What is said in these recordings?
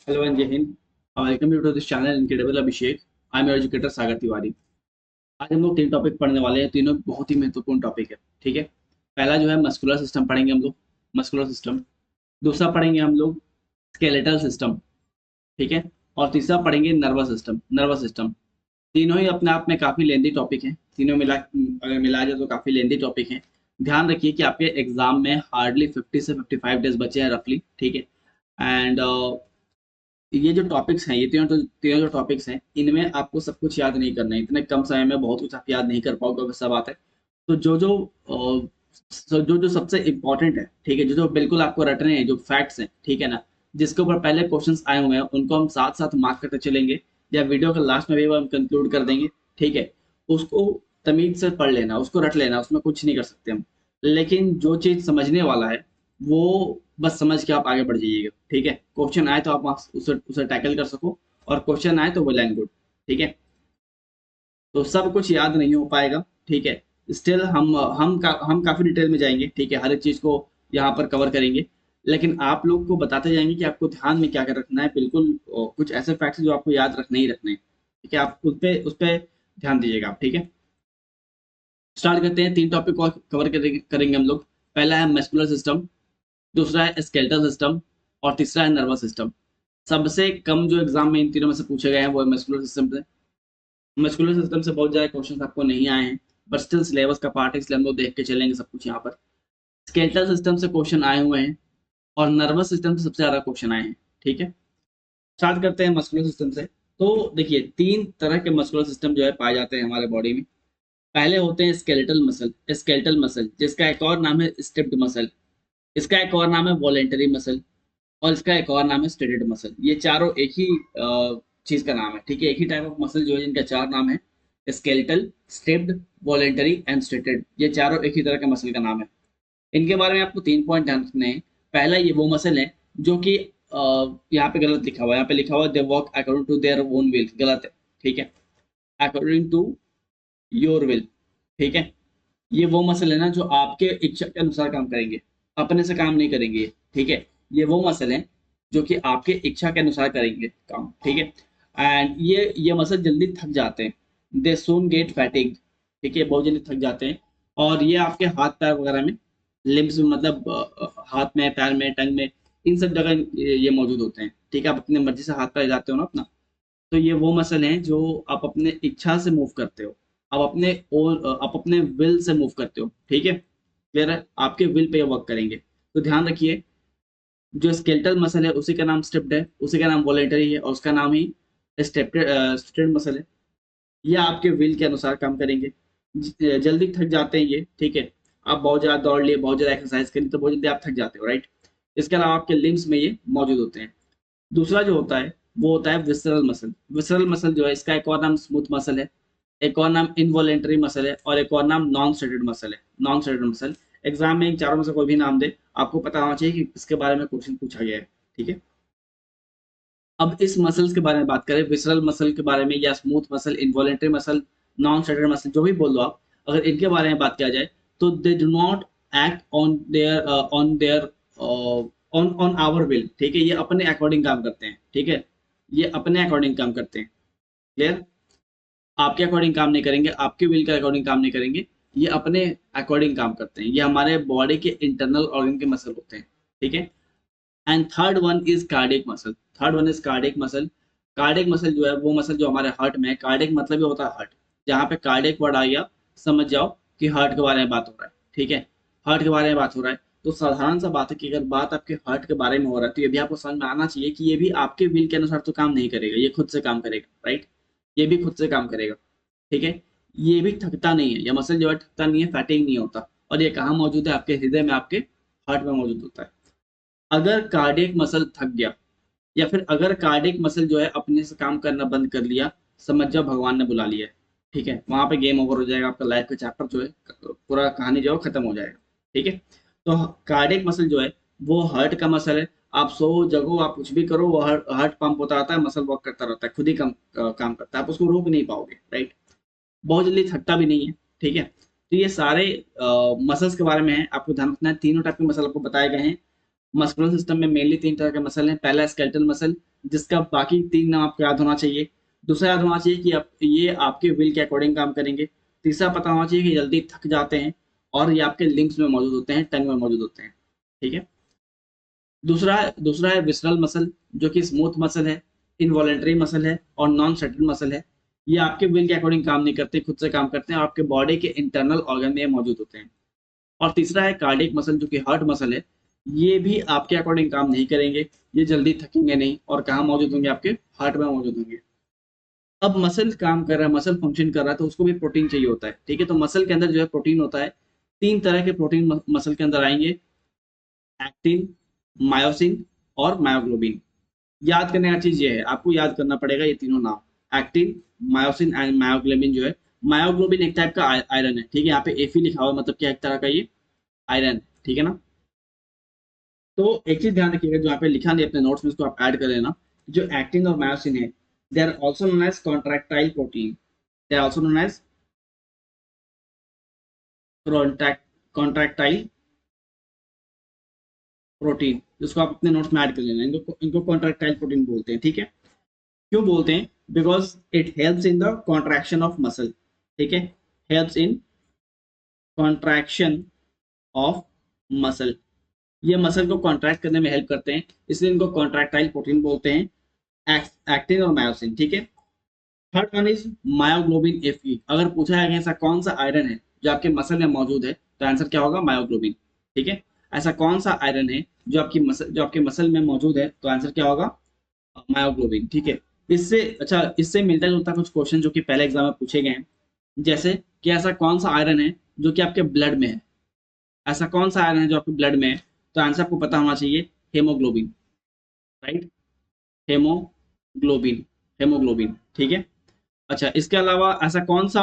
Hello and Jai Hind. Welcome you to this channel Incredible Abhishek. I am your educator सागर तिवारी. आज हम लोग तीन topic पढ़ने वाले हैं, तीनों बहुत ही महत्वपूर्ण टॉपिक है. ठीक है. पहला जो है मस्कुलर सिस्टम पढ़ेंगे हम लोग, मस्कुलर सिस्टम. दूसरा पढ़ेंगे हम लोग स्केलेटल सिस्टम. ठीक है. और तीसरा पढ़ेंगे नर्वस सिस्टम, नर्वस सिस्टम. तीनों ही अपने आप में काफी लेंदी टॉपिक हैं. तीनों मिला अगर मिला जाए तो काफी लेंदी टॉपिक हैं. ध्यान रखिए कि आपके एग्जाम में हार्डली 50 से 55 डेज बचे हैं रफली. ठीक है. एंड ये जो टॉपिक्स हैं, ये तीनों जो टॉपिक्स हैं, इनमें आपको सब कुछ याद नहीं करना है. इतने कम समय में बहुत कुछ आप याद नहीं कर पाओगे, वैसा बात है. तो जो जो सबसे इम्पोर्टेंट है, ठीक है, जो जो बिल्कुल आपको रटने हैं, जो फैक्ट्स हैं, ठीक है ना, जिसके ऊपर पहले क्वेश्चंस आए हुए हैं, उनको हम साथ साथ मार्क करते चलेंगे, या वीडियो के लास्ट में भी हम कंक्लूड कर देंगे. ठीक है. उसको तमीज से पढ़ लेना, उसको रट लेना, उसमें कुछ नहीं कर सकते हम. लेकिन जो चीज समझने वाला है, वो बस समझ के आप आगे बढ़ जाइएगा. ठीक है. क्वेश्चन आए तो आप उसे उसे टैकल कर सको, और क्वेश्चन आए तो वो लाइन गुड. ठीक है. तो सब कुछ याद नहीं हो पाएगा. ठीक है. स्टिल हम काफी डिटेल में जाएंगे. ठीक है. हर एक चीज को यहाँ पर कवर करेंगे, लेकिन आप लोग को बताते जाएंगे कि आपको ध्यान में क्या क्या रखना है. बिल्कुल कुछ ऐसे फैक्ट्स जो आपको याद रखने ही रखने हैं. ठीक है. आप उस पे ध्यान दीजिएगा आप. ठीक है. स्टार्ट करते हैं. तीन टॉपिक और कवर करेंगे हम लोग. पहला है मस्कुलर सिस्टम, दूसरा है स्केलेटल सिस्टम, और तीसरा है नर्वस सिस्टम. सबसे कम जो एग्जाम में इन तीनों में से पूछे गए हैं वो है मस्कुलर सिस्टम से. मस्कुलर सिस्टम से बहुत ज्यादा क्वेश्चन आपको नहीं आए हैं, बट स्टिल सिलेबस का पार्ट है, इसलिए हम लोग देख के चलेंगे सब कुछ यहाँ पर. स्केलेटल सिस्टम से क्वेश्चन आए हुए हैं, और नर्वस सिस्टम से सबसे ज्यादा क्वेश्चन आए हैं. ठीक है. स्टार्ट करते हैं मस्कुलर सिस्टम से. तो देखिए, तीन तरह के मस्कुलर सिस्टम जो है पाए जाते हैं हमारे बॉडी में. पहले होते हैं स्केलेटल मसल, स्केलेटल मसल जिसका एक और नाम है स्टिफ्ड मसल. इसका एक और नाम है वॉलेंटरी मसल, और इसका एक और नाम है स्टेटेड मसल. ये चारों एक ही चीज का नाम है. ठीक है. एक ही टाइप ऑफ मसल जो है, जिनका चार नाम है: skeletal, stepped, voluntary and stated. ये चारों एक ही तरह के मसल का नाम है. इनके बारे में आपको तीन पॉइंट ध्यान रखने हैं. पहला, ये वो मसल है जो कि यहाँ पे गलत लिखा हुआ है. यहाँ पे लिखा हुआ है they work according to their own will. गलत है. ठीक है. According to your will. ठीक है. ये वो मसल है ना जो आपके इच्छा के अनुसार काम करेंगे, अपने से काम नहीं करेंगे. ठीक है. ये वो मसल है जो कि आपके इच्छा के अनुसार करेंगे काम. ठीक है. एंड ये मसल जल्दी थक जाते हैं. दे सून गेट फैटिग. ठीक है. बहुत जल्दी थक जाते हैं. और ये आपके हाथ पैर वगैरह में, लिम्स में, मतलब हाथ में, पैर में, टंग में, इन सब जगह ये मौजूद होते हैं. ठीक है. आप अपने मर्जी से हाथ पैर जाते हो ना अपना, तो ये वो मसल हैं जो आप अपने इच्छा से मूव करते हो. आप अपने विल से मूव करते हो. ठीक है. क्लियर है. आपके विल पे ये वर्क करेंगे. तो ध्यान रखिए, जो स्केलेटल मसल है उसी का नाम स्टेप्ड है, उसी का नाम वॉलेंटरी है, और उसका नाम ही स्टेप्ड मसल है. ये आपके विल के अनुसार काम करेंगे. जल्दी थक जाते हैं ये. ठीक है. आप बहुत ज्यादा दौड़ लिए, बहुत ज्यादा एक्सरसाइज करी, तो बहुत जल्दी आप थक जाते हो, राइट. इसके अलावा आपके लिम्स में ये मौजूद होते हैं. दूसरा जो होता है वो होता है विसरल मसल. विसरल मसल जो है, इसका एक और नाम स्मूथ मसल है, एक और नाम इनवॉलेंटरी मसल है, और एक और नाम नॉन स्ट्रेटेड मसल है. Non striated muscle. एग्जाम में इन चारों में से कोई भी नाम दे, आपको पता होना चाहिए कि इसके बारे में क्वेश्चन पूछा गया है. ठीक है. अब इस मसल्स के बारे में बात करें, विसरल मसल के बारे में, या smooth muscle, involuntary muscle, non striated muscle, जो भी बोल लो आप, अगर इनके बारे में बात किया जाए, तो they do not act on their on our will. ठीक है. ये अपने अकॉर्डिंग काम करते हैं. ठीक है. ये अपने अकॉर्डिंग काम करते हैं. क्लियर. आपके अकॉर्डिंग काम नहीं करेंगे, आपके विल के अकॉर्डिंग काम नहीं करेंगे. ये अपने अकॉर्डिंग काम करते हैं. ये हमारे बॉडी के इंटरनल ऑर्गन के मसल होते हैं. ठीक है. And third one is cardiac muscle. Third one is cardiac muscle. Cardiac muscle जो है वो मसल जो हमारे हार्ट में है. कार्डियक मतलब ही होता है हार्ट. जहाँ पे कार्डियक वर्ड आ गया, समझ जाओ कि हार्ट के बारे में बात हो रहा है. ठीक है. हार्ट के बारे में बात हो रहा है. तो साधारण सा बात है कि अगर बात आपके हार्ट के बारे में हो रहा है, तो ये भी आपको समझ में आना चाहिए कि ये भी आपके विल के अनुसार तो काम नहीं करेगा, ये खुद से काम करेगा, राइट. ये भी खुद से काम करेगा. ठीक है. ये भी थकता नहीं है. ये मसल जो है थकता नहीं है, फैटिंग नहीं होता. और ये कहाँ मौजूद है? आपके हृदय में, आपके हार्ट में मौजूद होता है. अगर कार्डियक मसल थक गया, या फिर अगर कार्डियक मसल जो है अपने से काम करना बंद कर लिया, समझ जाओ भगवान ने बुला लिया है. ठीक है. वहां पे गेम ओवर हो जाएगा. आपका लाइफ का चैप्टर जो है, पूरा कहानी जो है खत्म हो जाएगा. ठीक है. तो कार्डियक मसल जो है वो हार्ट का मसल है. आप सो जगो, आप कुछ भी करो, वो हार्ट पंप होता रहता है, मसल वर्क करता रहता है, खुद ही काम करता है. आप उसको रोक नहीं पाओगे, राइट. बहुत जल्दी थकता भी नहीं है. ठीक है. तो ये सारे मसल्स के बारे में है, आपको ध्यान रखना है. तीनों टाइप के मसल आपको बताए गए हैं. मस्कुलर सिस्टम में मेनली तीन तरह के मसल हैं. पहला स्केलेटल मसल, जिसका बाकी 3 नाम आपको याद होना चाहिए। दूसरा याद होना चाहिए कि ये आपके विल के अकॉर्डिंग काम करेंगे। तीसरा पता होना चाहिए कि जल्दी थक जाते हैं, और ये आपके लिंक्स में मौजूद होते हैं, टंग में मौजूद होते हैं। ठीक है। दूसरा है विसरल मसल, जो कि स्मूथ मसल है, इनवॉलेंटरी मसल है और नॉन स्ट्रेटेड मसल है। ये आपके विल के अकॉर्डिंग काम नहीं करते, खुद से काम करते हैं, आपके बॉडी के इंटरनल ऑर्गन में मौजूद होते हैं। और तीसरा है कार्डियक मसल, जो कि हार्ट मसल है। ये भी आपके अकॉर्डिंग काम नहीं करेंगे, ये जल्दी थकेंगे नहीं, और कहाँ मौजूद होंगे, आपके हार्ट में मौजूद होंगे। अब मसल काम कर रहा है, मसल फंक्शन कर रहा है, तो उसको भी प्रोटीन चाहिए होता है। ठीक है। तो मसल के अंदर जो है प्रोटीन होता है, 3 तरह के प्रोटीन मसल के अंदर आएंगे, एक्टिन, मायोसिन और मायोग्लोबिन। याद करने का चीज ये है, आपको याद करना पड़ेगा ये तीनों नाम, एक्टिन, मायोसिन एंड मायोग्लोबिन जो है। मायोग्लोबिन एक टाइप का आयरन है। ठीक है। यहाँ पे एफी लिखा हुआ है, मतलब क्या एक तरह का ये आयरन। ठीक है ना। तो एक चीज ध्यान रखिएगा, जो यहाँ पे लिखा नहीं अपने नोट्स में, इसको आप ऐड कर लेना। जो एक्टिन और मायोसिन है, they are also known as contractile protein. They are also known as contractile protein, जिसको आप अपने नोट्स में ऐड कर लेना। इनको इनको कॉन्ट्रैक्टाइल प्रोटीन बोलते हैं। ठीक है। क्यों बोलते हैं? Because it helps in the contraction of muscle. ठीक है। Helps in contraction of muscle. ये मसल को कॉन्ट्रैक्ट करने में हेल्प करते हैं, इसलिए इनको कॉन्ट्रैक्टाइल प्रोटीन बोलते हैं, एक्टिन और मायोसिन। ठीक है। Third one is myoglobin FE. अगर पूछा है कि ऐसा कौन सा आयरन है जो आपके मसल में मौजूद है, तो आंसर क्या होगा? मायोग्लोबिन। ठीक है। ऐसा कौन सा आयरन है जो आपके मसल में मौजूद है, तो आंसर क्या होगा? मायोग्लोबिन। ठीक है। इससे मिलता जुलता कुछ क्वेश्चन जो कि पहले एग्जाम में पूछे गए हैं, जैसे कि ऐसा कौन सा आयरन है जो कि आपके ब्लड में है। ऐसा कौन सा आयरन है जो आपके ब्लड में है, तो आंसर आपको पता होना चाहिए, हेमोग्लोबिन। राइट। हेमोग्लोबिन। हेमोग्लोबिन। ठीक है। अच्छा, इसके अलावा ऐसा कौन सा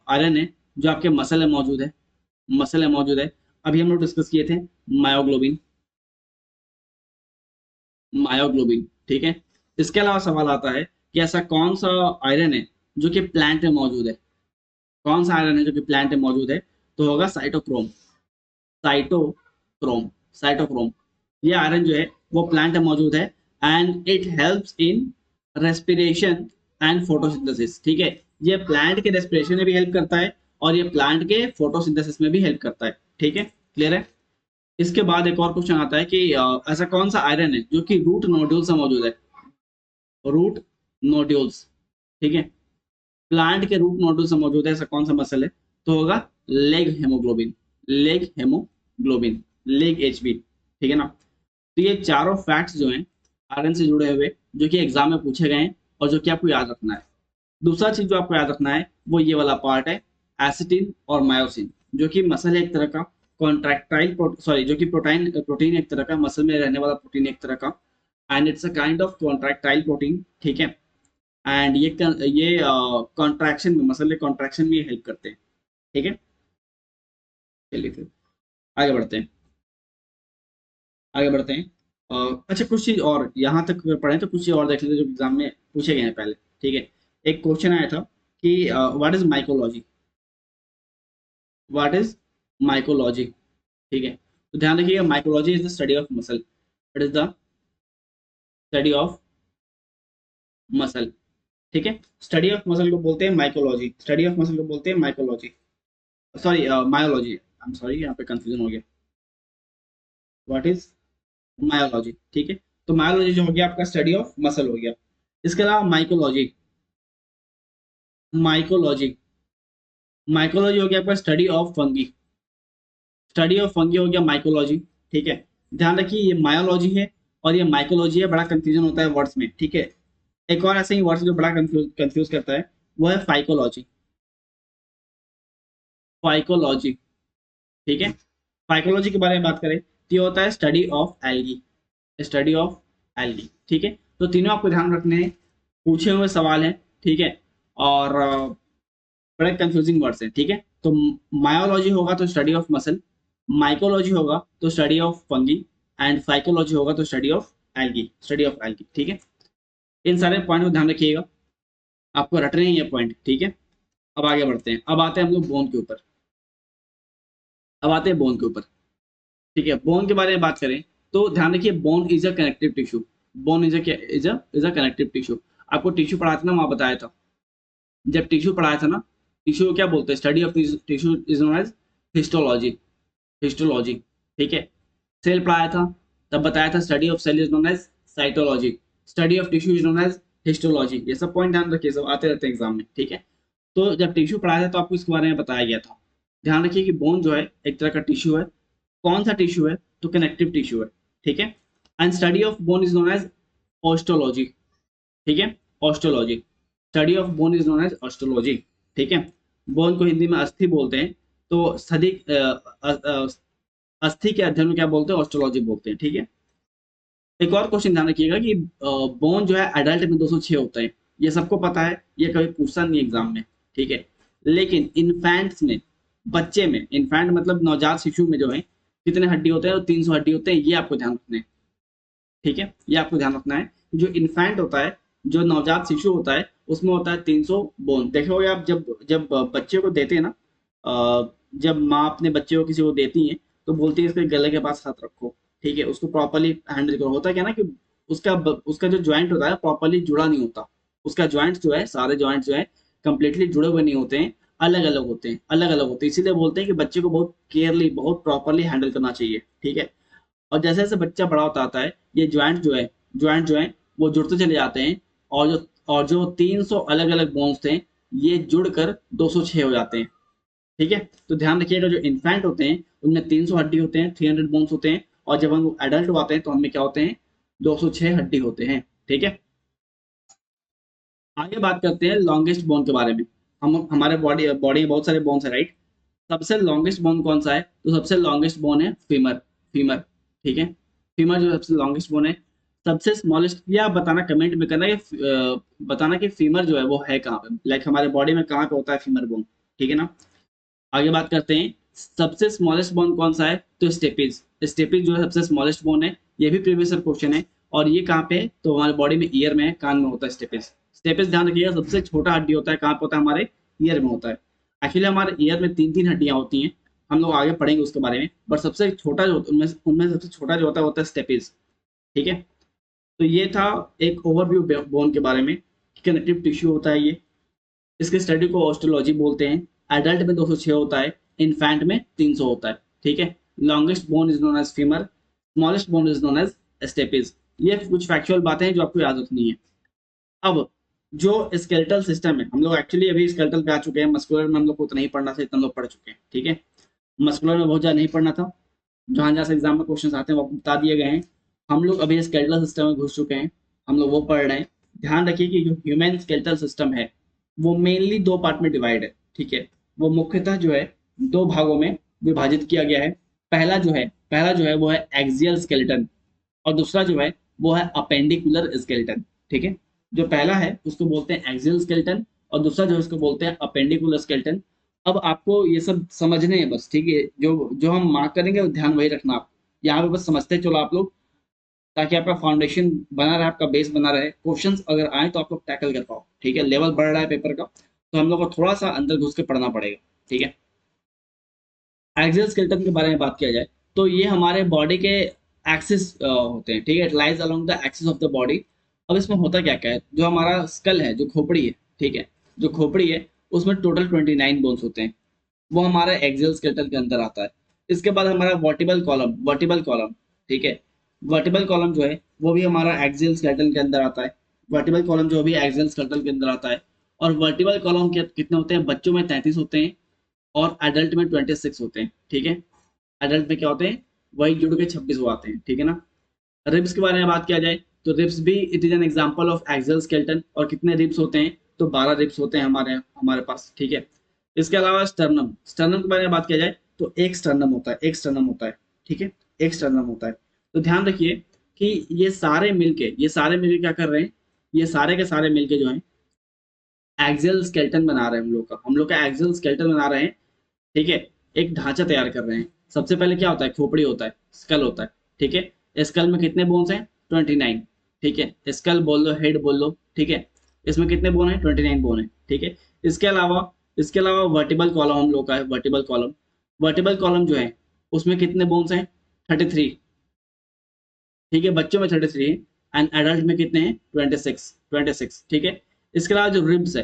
आयरन है जो आपके मसल में मौजूद है? मसल में मौजूद है, अभी हम लोग डिस्कस किए थे, मायोग्लोबिन। मायोग्लोबिन। ठीक है। इसके अलावा सवाल आता है कि ऐसा कौन सा आयरन है जो कि प्लांट में मौजूद है? कौन सा आयरन है जो कि प्लांट में मौजूद है? तो होगा साइटोक्रोम। साइटोक्रोम। साइटोक्रोम। ये आयरन जो है वो प्लांट में मौजूद है, and it helps in respiration and photosynthesis. ठीक है। ये प्लांट के रेस्पिरेशन में भी हेल्प करता है, और ये प्लांट के फोटोसिंथेसिस में भी हेल्प करता है। ठीक है। क्लियर है। इसके बाद एक और क्वेश्चन आता है कि ऐसा कौन सा आयरन है जो कि रूट नोड्यूल से मौजूद है? Root nodules. ठीक है। प्लांट के रूट नोडल से मौजूद है, ऐसा कौन सा मसल है? तो होगा leg haemoglobin. Leg haemoglobin, leg HB. ठीक है ना। तो ये चारों फैक्ट्स जो हैं आयरन से जुड़े हुए, जो कि एग्जाम में पूछे गए हैं, और जो कि आपको याद रखना है। दूसरा चीज जो आपको याद रखना है, वो ये वाला पार्ट है, एसिटिन और मायोसिन, जो कि मसल है एक तरह का, कॉन्ट्रैक्टाइल सॉरी, जो कि प्रोटीन प्रोटीन एक तरह का, मसल में रहने वाला प्रोटीन एक तरह का, and it's a kind of contractile protein. ठीक है। एंड ये कॉन्ट्रैक्शन में, मसल कॉन्ट्रैक्शन में हेल्प करते हैं। ठीक है। चलिए फिर आगे बढ़ते हैं। आगे बढ़ते हैं। अच्छा, कुछ चीज और यहाँ तक पढ़े, तो कुछ चीज और देख लेते हैं जो एग्जाम में पूछे गए हैं पहले। ठीक है। एक क्वेश्चन आया था कि what is mycology. What is mycology. ठीक है। तो ध्यान रखिएगा, mycology is the study of muscle. It is the study of muscle. ठीक है। स्टडी ऑफ मसल को बोलते हैं माइकोलॉजी। स्टडी ऑफ मसल को बोलते हैं mycology, sorry myology. I am sorry, यहाँ पे कंफ्यूजन हो गया। What is myology. ठीक है। तो मायोलॉजी जो हो गया आपका स्टडी ऑफ मसल हो गया। इसके अलावा माइकोलॉजी। माइकोलॉजी माइकोलॉजी हो गया आपका study of fungi. Study of fungi हो गया माइकोलॉजी। ठीक है। ध्यान रखिए, ये मायोलॉजी है और ये माइकोलॉजी है, बड़ा कंफ्यूजन होता है वर्ड्स में। ठीक है। एक और ऐसे ही वर्ड्स जो बड़ा कंफ्यूज करता है, वो है फाइकोलॉजी। फाइकोलॉजी। ठीक है। फाइकोलॉजी के बारे में बात करें, तो ये होता है study of algae. Study of algae. ठीक है। तो तीनों आपको ध्यान रखने हैं, पूछे हुए सवाल हैं। ठीक है। और बड़े कंफ्यूजिंग वर्ड्स हैं। ठीक है। तो मायोलॉजी होगा तो स्टडी ऑफ मसल, माइकोलॉजी होगा तो study of fungi, and phycology होगा तो study of algae. Study of algae. ठीक है। इन सारे पॉइंट को ध्यान रखिएगा, आपको रटने हैं ये पॉइंट। ठीक है। अब आगे बढ़ते हैं। अब आते हैं हम लोग बोन के ऊपर। अब आते हैं बोन के ऊपर। ठीक है। बोन के बारे में बात करें, तो ध्यान रखिए, bone is a connective tissue. Bone is a connective tissue. आपको टिश्यू पढ़ाया था ना, वहां बताया था, जब टिश्यू पढ़ाया था ना, टिश्यू को क्या बोलते हैं, study of tissue is known as histology. Histology, ठीक है। सेल पढ़ाया था, तब बताया था study of cell is known as cytology. Study of tissue is known as histology. ये सब पॉइंट ध्यान रखिए, सब आते रहते हैं एग्जाम में, ठीक है। तो जब टिश्यू पढ़ाया था तो आपको इसके बारे में बताया गया था। ध्यान रखिए कि बोन जो है एक तरह का टिश्यू है। कौन सा टिश्यू है, तो कनेक्टिव टिश्यू है, ठीक है। And study of bone is known as osteology, ठीक है। Osteology, study of bone is known as osteology, ठीक है। बोन को हिंदी में अस्थि बोलते हैं, तो सदी अस्थि के अध्ययन में क्या बोलते हैं, ऑस्ट्रोलॉजी बोलते हैं, ठीक है। एक और क्वेश्चन ध्यान रखिएगा कि बोन जो है एडल्ट में 206 होता है, ये सबको पता है, ये कभी पूछता नहीं एग्जाम में, ठीक है। लेकिन इन्फेंट्स में, बच्चे में, इन्फेंट मतलब नवजात शिशु में जो है कितने हड्डी होते हैं, और 300 हड्डी होते हैं, ये आपको ध्यान रखना है, ठीक है। ये आपको ध्यान रखना है। जो इन्फेंट होता है, जो नवजात शिशु होता है, उसमें होता है 300 बोन। देखोगे आप, जब जब बच्चे को देते हैं ना, जब माँ अपने बच्चे को किसी को देती है, तो बोलती है इसके गले के पास हाथ रखो, ठीक है, उसको प्रॉपरली हैंडल करो। होता क्या ना कि उसका जो ज्वाइंट होता है प्रॉपरली जुड़ा नहीं होता। उसका ज्वाइंट जो है, सारे ज्वाइंट जो है कंप्लीटली जुड़े हुए नहीं होते हैं, अलग अलग होते हैं, अलग अलग होते हैं। इसीलिए बोलते हैं कि बच्चे को बहुत केयरली, बहुत प्रॉपरली हैंडल करना चाहिए, ठीक है। और जैसे जैसे बच्चा बड़ा होता आता है, ये ज्वाइंट जो है वो जुड़ते चले जाते हैं, और जो 300 अलग अलग बोन्स थे, ये जुड़कर 206 हो जाते हैं, ठीक है। तो ध्यान रखिएगा, जो इन्फेंट होते हैं उनमें 300 हड्डी होते हैं, 300 बोन्स होते हैं, और जब हम एडल्ट होते हैं तो हमें क्या होते हैं, 206 हड्डी होते हैं, ठीक है। आगे बात करते हैं लॉन्गेस्ट बोन के बारे में। हम हमारे बॉडी बॉडी में बहुत सारे बोन्स है, राइट। सबसे लॉन्गेस्ट बोन कौन सा है, तो सबसे लॉन्गेस्ट बोन है फीमर। फीमर, ठीक है। फीमर जो सबसे लॉन्गेस्ट बोन है। सबसे स्मॉलेस्ट, या आप बताना कमेंट में करना कि बताना कि फीमर जो है वो है कहाँ पे, लाइक हमारे बॉडी में कहाँ पे होता है फीमर बोन, ठीक है ना। आगे बात करते हैं, सबसे स्मॉलेस्ट बोन कौन सा है, तो स्टेपिज। स्टेपिज जो है सबसे स्मॉलेस्ट बोन है, ये भी प्रीवियस क्वेश्चन है। और ये कहाँ पे है, तो हमारे बॉडी में ईयर में है, कान में होता है स्टेपिज। स्टेपिज ध्यान रखिएगा, सबसे छोटा हड्डी होता है, कहाँ पे होता है, हमारे ईयर में होता है। एक्चुअली हमारे ईयर में 3-3 हड्डियां होती हैं, हम लोग आगे पढ़ेंगे उसके बारे में, बट सबसे छोटा जो उनमें उनमें सबसे छोटा जो होता है होता है स्टेपिज, ठीक है। तो ये था एक ओवरव्यू बोन के बारे में, कनेक्टिव टिश्यू होता है ये। इसके स्टडी को ऑस्टियोलॉजी बोलते हैं। एडल्ट में 206 होता है, इन्फेंट में 300 होता है, ठीक है। Longest bone is known as femur, smallest bone is known as stapes. ये कुछ फैक्चुअल बातें हैं जो आपको याद रखनी है। अब जो स्केलेटल सिस्टम है, हम लोग एक्चुअली अभी स्केलेटल पे आ चुके हैं, मस्कुलर में हम लोग को उतना ही पढ़ना था, इतना लोग पढ़ चुके हैं, ठीक है। मस्कुलर में बहुत ज्यादा नहीं पढ़ना था, जहां जहां से एग्जाम में क्वेश्चन आते हैं वो आपको बता दिए गए हैं। हम लोग अभी स्केलेटल सिस्टम में घुस चुके हैं, हम लोग वो पढ़ रहे हैं। ध्यान रखिए कि जो ह्यूमन स्केलेटल सिस्टम है वो मेनली 2 पार्ट में डिवाइड है, ठीक है। वो मुख्यतः जो है 2 भागों में विभाजित किया गया है। पहला जो है वो है एक्सियल स्केलेटन, और दूसरा जो है वो है अपेंडिकुलर स्केलेटन, ठीक है। जो पहला है उसको बोलते हैं एक्सियल स्केलेटन, और दूसरा जो है उसको बोलते हैं अपेंडिकुलर स्केलेटन। अब आपको ये सब समझने हैं बस, ठीक है। जो जो हम मार्क करेंगे वो ध्यान वही रखना आप, यहाँ पे बस समझते चलो आप लोग, ताकि आपका फाउंडेशन बना रहे, आपका बेस बना रहे, क्वेश्चंस अगर आए तो आप लोग टैकल कर पाओ, ठीक है। लेवल बढ़ रहा है पेपर का, तो हम लोग को थोड़ा सा अंदर घुस के पढ़ना पड़ेगा, ठीक है। एक्सियल स्केलेटन के बारे में बात किया जाए, तो ये हमारे बॉडी के एक्सिस होते हैं, ठीक है। It lies along the axis of the body. अब इसमें होता क्या क्या है, जो हमारा स्कल है, जो खोपड़ी है, ठीक है, जो खोपड़ी है उसमें टोटल 29 बोन्स होते हैं, वो हमारा एक्सियल स्केलेटन के अंदर आता है। इसके बाद हमारा वर्टिबल कॉलम, ठीक है। वर्टिबल कॉलम जो है वो भी हमारा एक्सियल स्केलेटन के अंदर आता है। वर्टिबल कॉलम जो भी एक्सियल स्केलेटन के अंदर आता है। और वर्टिबल कॉलम के कितने होते हैं, बच्चों में 33 होते हैं, और एडल्ट में 26 होते हैं, ठीक है। एडल्ट में क्या होते हैं, वही जुड़ के 26 हो आते हैं, ठीक है ना। रिब्स के बारे में बात किया जाए, तो रिब्स भी it is an example of axial skeleton. और कितने रिब्स होते हैं, तो 12 रिब्स होते हैं हमारे हमारे पास, ठीक है। इसके अलावा स्टर्नम, स्टर्नम के बारे में बात किया जाए तो एक स्टर्नम होता है, एक स्टर्नम होता है, ठीक है, एक स्टर्नम होता है। तो ध्यान रखिए कि ये सारे मिलके क्या कर रहे हैं, ये सारे के सारे मिलके जो है एक्सियल स्केलेटन बना रहे हैं, हम लोग का एक्सियल स्केलेटन बना रहे हैं, ठीक है। एक ढांचा तैयार कर रहे हैं। सबसे पहले क्या होता है, खोपड़ी होता है, स्कल होता है, ठीक है। स्कल में कितने बोन्स हैं, 29, ठीक है। स्कल बोल लो, हेड बोल लो, ठीक है। इसमें कितने बोन है, 29 बोन है, ठीक है। इसके अलावा वर्टिबल कॉलम हम लोग का है, वर्टिबल कॉलम जो है उसमें कितने बोन्स हैं, 33, ठीक है। बच्चों में 33 है, एंड एडल्ट में कितने हैं 26, ठीक है। इसके अलावा जो रिब्स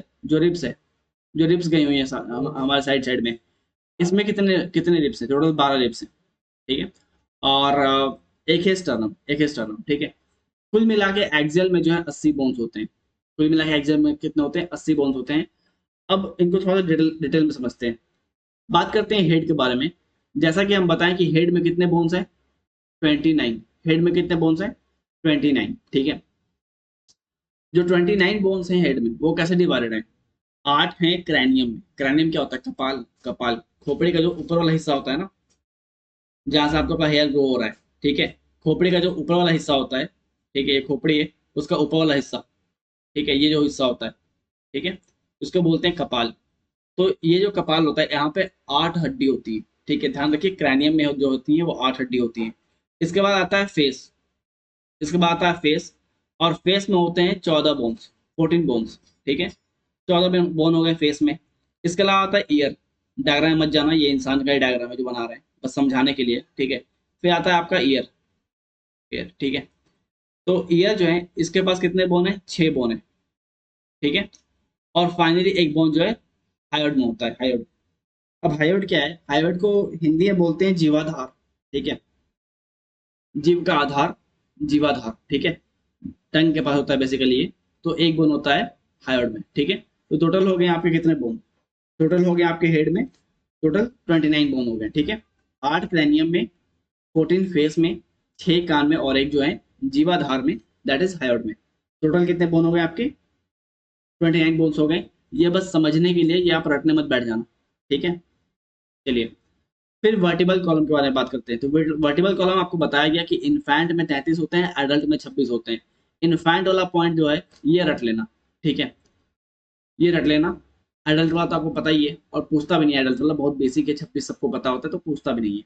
गई हुई है हमारे साइड में, इसमें कितने कितने रिब्स हैं, टोटल 12 रिब्स हैं, ठीक है। और एक है स्टर्नम, ठीक है। कुल मिला के एक्सियल में जो है 80 बोन्स होते हैं। कुल मिला के एक्सियल में कितने होते हैं, 80 बोन्स होते हैं। अब इनको थोड़ा सा डिटेल में समझते हैं। बात करते हैं हेड के बारे में। जैसा कि हम बताएं कि हेड में कितने बोन्स हैं, 29। हेड में कितने बोन्स हैं, 29, ठीक है। जो 29 बोन्स हैं हेड में, वो कैसे डिवाइडेड है, 8 हैं क्रैनियम में। क्रैनियम क्या होता है, कपाल, कपाल खोपड़ी का जो ऊपर वाला हिस्सा होता है ना, जहां से आपका हेयर ग्रो हो रहा है, ठीक है। खोपड़ी का जो ऊपर वाला हिस्सा होता है, ठीक है, ये खोपड़ी है, उसका ऊपर वाला हिस्सा, ठीक है, ये जो हिस्सा होता है, ठीक है, उसको बोलते हैं कपाल। तो ये जो कपाल होता है, यहाँ पे 8 हड्डी होती है, ठीक है, ध्यान रखिए, क्रैनियम में जो होती है वो 8 हड्डी होती है। इसके बाद आता है फेस, इसके बाद आता है फेस, और फेस में होते हैं 14 बोन्स, 14 बोन्स, ठीक है, 14 बोन हो गए फेस में। इसके अलावा आता है ईयर। डायग्राम में मत जाना, ये इंसान का ही डायग्राम है जो बना रहे हैं, बस समझाने के लिए, ठीक है। फिर आता है आपका ईयर, ईयर, ठीक है। तो ईयर जो है, इसके पास कितने बोन है, 6 बोन है, ठीक है। और फाइनली एक बोन जो है हायोड में होता है, हायोड। अब हायोड क्या है, हायोड को हिंदी में बोलते हैं जीवाधार, ठीक है, जीव का आधार, जीवाधार, ठीक है। टंग के पास होता है बेसिकली ये। तो एक बोन होता है हायोड में, ठीक है। तो टोटल हो गए आपके कितने बोन, टोटल हो गए आपके हेड में, टोटल 29 बोन हो गए, ठीक है। 8 क्रैनियम में, 14 फेस में, 6 कान में, और एक जो है जीवाधार में, दैट इज हायोड में। टोटल कितने बोन हो गए आपके, 29 बोन्स हो गए। ये बस समझने के लिए, ये आप रटने मत बैठ जाना, ठीक है। चलिए, फिर वर्टिबल कॉलम के बारे में बात करते हैं। तो वर्टिबल कॉलम आपको बताया गया कि इन्फेंट में 33 होते हैं, एडल्ट में 26 होते हैं। इन्फेंट वाला पॉइंट जो है ये रट लेना, ठीक है, ये रट लेना। एडल्ट वाला तो आपको पता ही है, और पूछता भी नहीं है, एडल्ट वाला बहुत बेसिक है, 26 सबको पता होता है, तो पूछता भी नहीं है।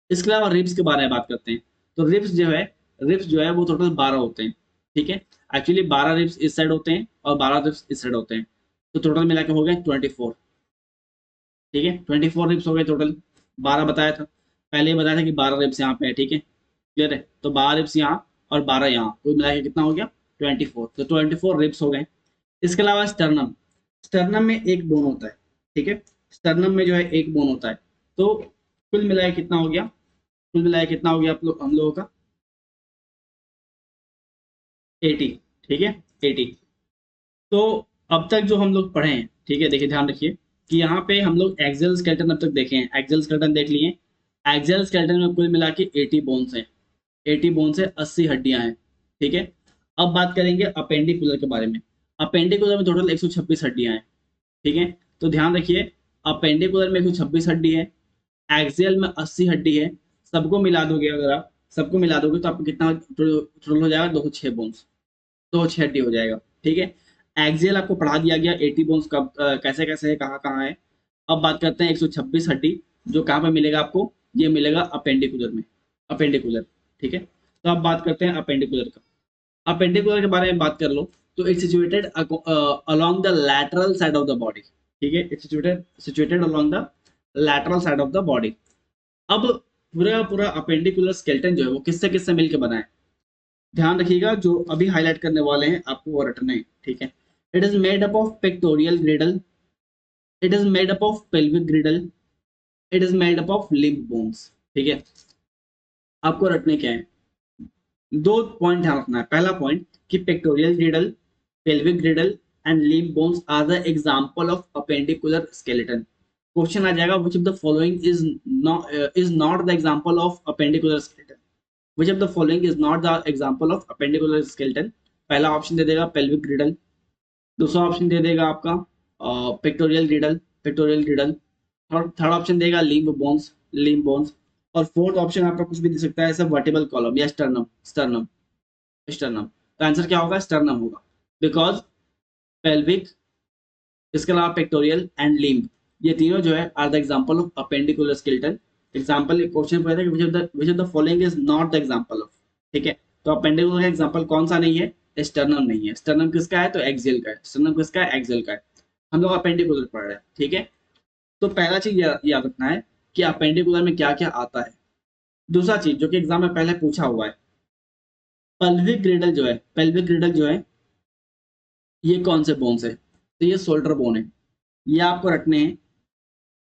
इसके अलावा रिब्स के बारे में बात करते हैं। तो रिब्स जो है वो टोटल 12 होते हैं, ठीक है। एक्चुअली 12 रिब्स इस साइड होते हैं और 12 रिब्स इस साइड होते हैं। तो टोटल मिला के हो गए 24, ठीक है, 24 रिब्स हो गए टोटल। 12 बताया था, पहले ही बताया था कि 12 रिब्स यहाँ पे है, ठीक है, क्लियर है। तो 12 रिब्स यहाँ और 12 यहाँ, कुल मिला के कितना हो गया, 24। तो 24 रिब्स हो गए। इसके अलावा स्टर्नम, स्टर्नम में एक बोन होता है, ठीक है, स्टर्नम में जो है एक बोन होता है। तो कुल मिलाए कितना हो गया, कुल मिलाए कितना हो गया आप लोग, हम लोगों का 80, ठीक है, 80। तो अब तक जो हम लोग पढ़े हैं, ठीक है, देखिए ध्यान रखिए कि यहाँ पे हम लोग एक्सेल स्केलेटन अब तक देखे हैं, एक्सेल स्केलेटन देख लिए। एक्सेल स्केलेटन में कुल मिला के 80 बोन्स हैं, 80 बोन्स है, 80 हड्डियां हैं, ठीक है। अब बात करेंगे अपेंडिकुलर के बारे में। अपेंडिकुलर में टोटल 126 हड्डियां हैं, ठीक है। तो ध्यान रखिए, अपेंडिकुलर में 126 हड्डी है, एक्सियल में 80 हड्डी है। सबको मिला दोगे, अगर आप सबको मिला दोगे तो आपको कितना टोटल हो जाएगा, 206 बोन्स, 206 हड्डी हो जाएगा, ठीक है। एक्सियल आपको पढ़ा दिया गया, 80 बोन्स कब कैसे कैसे है, कहाँ कहाँ है। अब बात करते हैं 126 हड्डी, जो कहाँ पे मिलेगा आपको, ये मिलेगा अपेंडिकुलर में, अपेंडिकुलर, ठीक है। तो अब बात करते हैं अपेंडिकुलर का। अपेंडिकुलर के बारे में बात कर लो, तो it's situated along the lateral side of the body, ठीक है, it's situated along the lateral side of the body. अब पूरा पूरा अपेंडिकुलर स्केलेटन जो है वो किससे किससे मिलकर बना है, ध्यान रखिएगा, जो अभी हाईलाइट करने वाले हैं आपको वो रटने हैं, ठीक है। It is made up of pectoral ग्रिडल, it is made up of pelvic ग्रिडल, it is made up of lymph bones, ठीक है। आपको रटने क्या है, दो पॉइंट ध्यान रखना है। पहला पॉइंट कि pectoral girdle, pelvic girdle and limb bones are the example of appendicular skeleton. Question आ जाएगा, which of the following is not the example of appendicular skeleton, which of the following is not the example of appendicular skeleton. पहला option दे देगा pelvic girdle, दूसरा option दे देगा आपका pectoral girdle, pectoral girdle, third option देगा limb bones, limb bones, और fourth option आपका कुछ भी दे सकता है, ऐसा वर्टिबल कॉलम या स्टर्नम, स्टर्नम, स्टर्नम। तो आंसर क्या होगा, स्टर्नम होगा, बिकॉज पेल्विक, इसके अलावा पेक्टोरियल एंड लिम्ब, ये तीनों जो है are the example of appendicular skeleton. Example question पूछा था कि which of the following is not the example of, ठीक है। तो अपेंडिकुलर का एग्जांपल कौन सा नहीं है, स्टर्नम नहीं है। स्टर्नम किसका है, तो एक्सियल का है। स्टर्नम किसका है, एक्सियल का है। हम लोग अपेंडिकुलर पढ़ रहे हैं, ठीक है। तो पहला चीज याद रखना है कि अपेंडिकुलर में क्या क्या आता है। दूसरा चीज जो कि एग्जाम में पहले पूछा हुआ है, पेल्विक ग्रेडल जो है, पेल्विक ग्रेडल जो है, ये कौन से बोन है? तो ये शोल्डर बोन है। ये आपको रखने हैं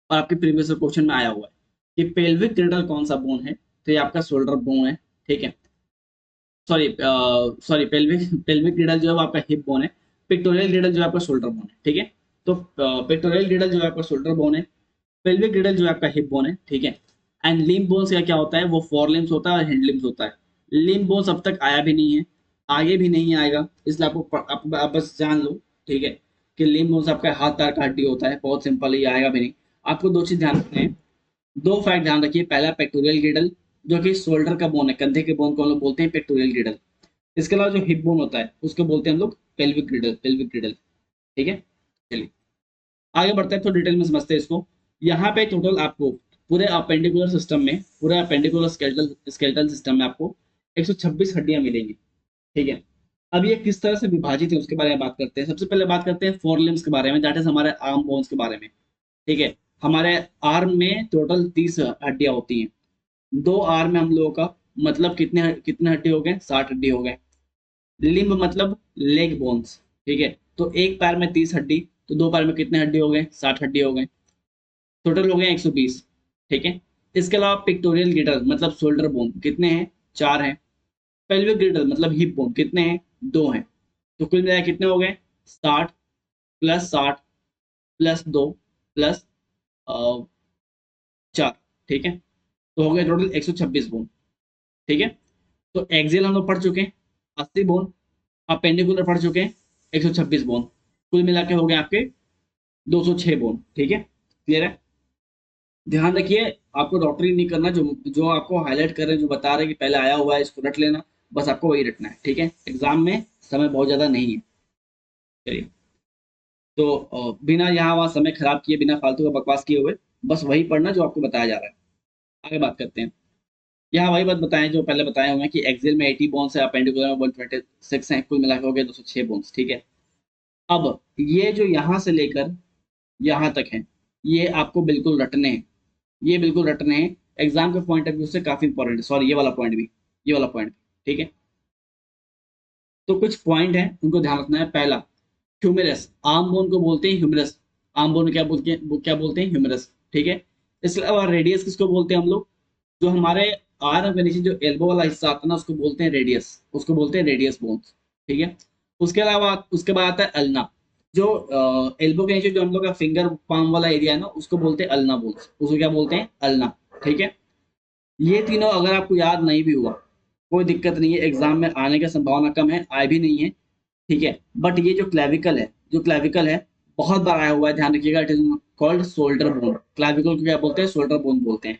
और आपके प्रीवियस क्वेश्चन में आया हुआ है कि पेल्विक ग्रेडल कौन सा बोन है, तो ये आपका शोल्डर बोन है। ठीक है, sorry sorry, pelvic pelvic Gradle जो है वो आपका हिप बोन है। पिक्टोरियल ग्रेडल जो है आपका शोल्डर बोन है। ठीक है, तो पिक्टोरियल ग्रेडल जो है आपका शोल्डर बोन है, पेल्विक ग्रेडल जो है आपका हिप बोन है। ठीक है, एंड लिम्ब बोन्स का क्या होता है? वो फोर लिम्स होता है और हैंड लिम्स होता है। लिम्ब बोन्स अब तक आया भी नहीं है, आगे भी नहीं आएगा, इसलिए आप बस जान लो। ठीक है, कि लिम्ब बोन्स आपका हाथ पैर का हड्डी होता है, बहुत सिंपल है, ये आएगा भी नहीं। आपको दो चीज ध्यान रखने हैं, दो फैक्ट ध्यान रखिए। पहला पेक्टोरियल ग्रेडल, जो कि शोल्डर का बोन है, कंधे के बोन को हम लोग बोलते हैं पेक्टोरियल ग्रेडल। इसके अलावा जो हिप बोन होता है उसको बोलते हैं हम लोग पेल्विक ग्रिडल, पेल्विक ग्रिडल। ठीक है, चलिए आगे बढ़ते हैं तो डिटेल में समझते हैं इसको। यहाँ पे टोटल आपको पूरे अपेंडिकुलर सिस्टम में, पूरे अपेंडिकुलर स्केलेटल स्केलेटल सिस्टम में आपको 126 हड्डियां मिलेंगी। ठीक है, अब ये किस तरह से विभाजित है उसके बारे में बात करते हैं। सबसे पहले बात करते हैं फोर लिम्स के बारे में, दैट इज हमारे आर्म बोन्स के बारे में। ठीक है, हमारे आर्म में टोटल 30 हड्डियां होती हैं। दो आर्म में हम लोगों का मतलब कितने कितने हड्डी हो गए? 60 हड्डी हो गए। लिम्ब मतलब लेग बोन्स। ठीक है, तो एक पैर में 30 हड्डी, तो दो पैर में कितने हड्डी हो गए? 60 हड्डी हो गए, टोटल हो गए 120। ठीक है, इसके अलावा पिक्टोरियल गिडल मतलब शोल्डर बोन कितने हैं? 4 हैं। पेल्विक गिडल मतलब हिप बोन कितने हैं? 2 हैं। तो कुल मिलाकर कितने हो गए? 60 प्लस 60 प्लस 2 प्लस 4। ठीक है, तो हो गए टोटल 126 बोन। ठीक है, तो एक्सियल हम लोग पढ़ चुके हैं 80 बोन, अपेंडिकुलर पढ़ चुके हैं 126 बोन, कुल मिला के हो गए आपके 206 बोन। ठीक है, क्लियर है? ध्यान रखिए, आपको डॉक्टरी नहीं करना, जो जो आपको हाईलाइट कर रहे हैं, जो बता रहे हैं कि पहले आया हुआ है इसको रट लेना, बस आपको वही रटना है। ठीक है, एग्जाम में समय बहुत ज्यादा नहीं है। चलिए, तो बिना यहाँ वहाँ समय खराब किए, बिना फालतू का बकवास किए हुए बस वही पढ़ना जो आपको बताया जा रहा है। आगे बात करते हैं। यहाँ वही बात बताएं जो पहले बताए हुए हैं कि एक्सियल में 80 बोन्स है, अपेंडिकुलर में 126 है, कुल मिलाकर हो गए 206 बोन्स। ठीक है, अब ये जो यहाँ से लेकर यहाँ तक है, ये आपको बिल्कुल रटने हैं, ये बिल्कुल रटने हैं। एग्जाम के पॉइंट ऑफ व्यू से काफी इंपॉर्टेंट है, सॉरी ये वाला पॉइंट भी, ये वाला पॉइंट। ठीक है, तो कुछ पॉइंट है उनको ध्यान रखना है। पहला, ह्यूमेरस, आर्म बोन को बोलते हैं ह्यूमेरस। आर्म बोन क्या बोलते हैं? वो क्या बोलते हैं? ह्यूमेरस। ठीक है, इसके अलावा रेडियस किसको बोलते हैं हम लोग? जो हमारे आर्म के नीचे जो एल्बो वाला हिस्सा आता है ना, उसको बोलते हैं रेडियस, उसको बोलते हैं रेडियस बोन्स। ठीक है, उसके अलावा उसके बाद आता है अल्ना। जो एल्बो के नीचे जो हम लोग का फिंगर पाम वाला एरिया है ना, उसको बोलते हैं अल्ना बोन्स, उसको क्या बोलते हैं? अल्ना। ठीक है, ये तीनों अगर आपको याद नहीं भी हुआ कोई दिक्कत नहीं है, एग्जाम में आने की संभावना कम है, आए भी नहीं है। ठीक है, बट ये जो क्लेविकल है, जो क्लेविकल है, बहुत बार आया हुआ है, ध्यान रखिएगा। It is called shoulder bone. Clavicle को क्या बोलते हैं? शोल्डर बोन बोलते हैं।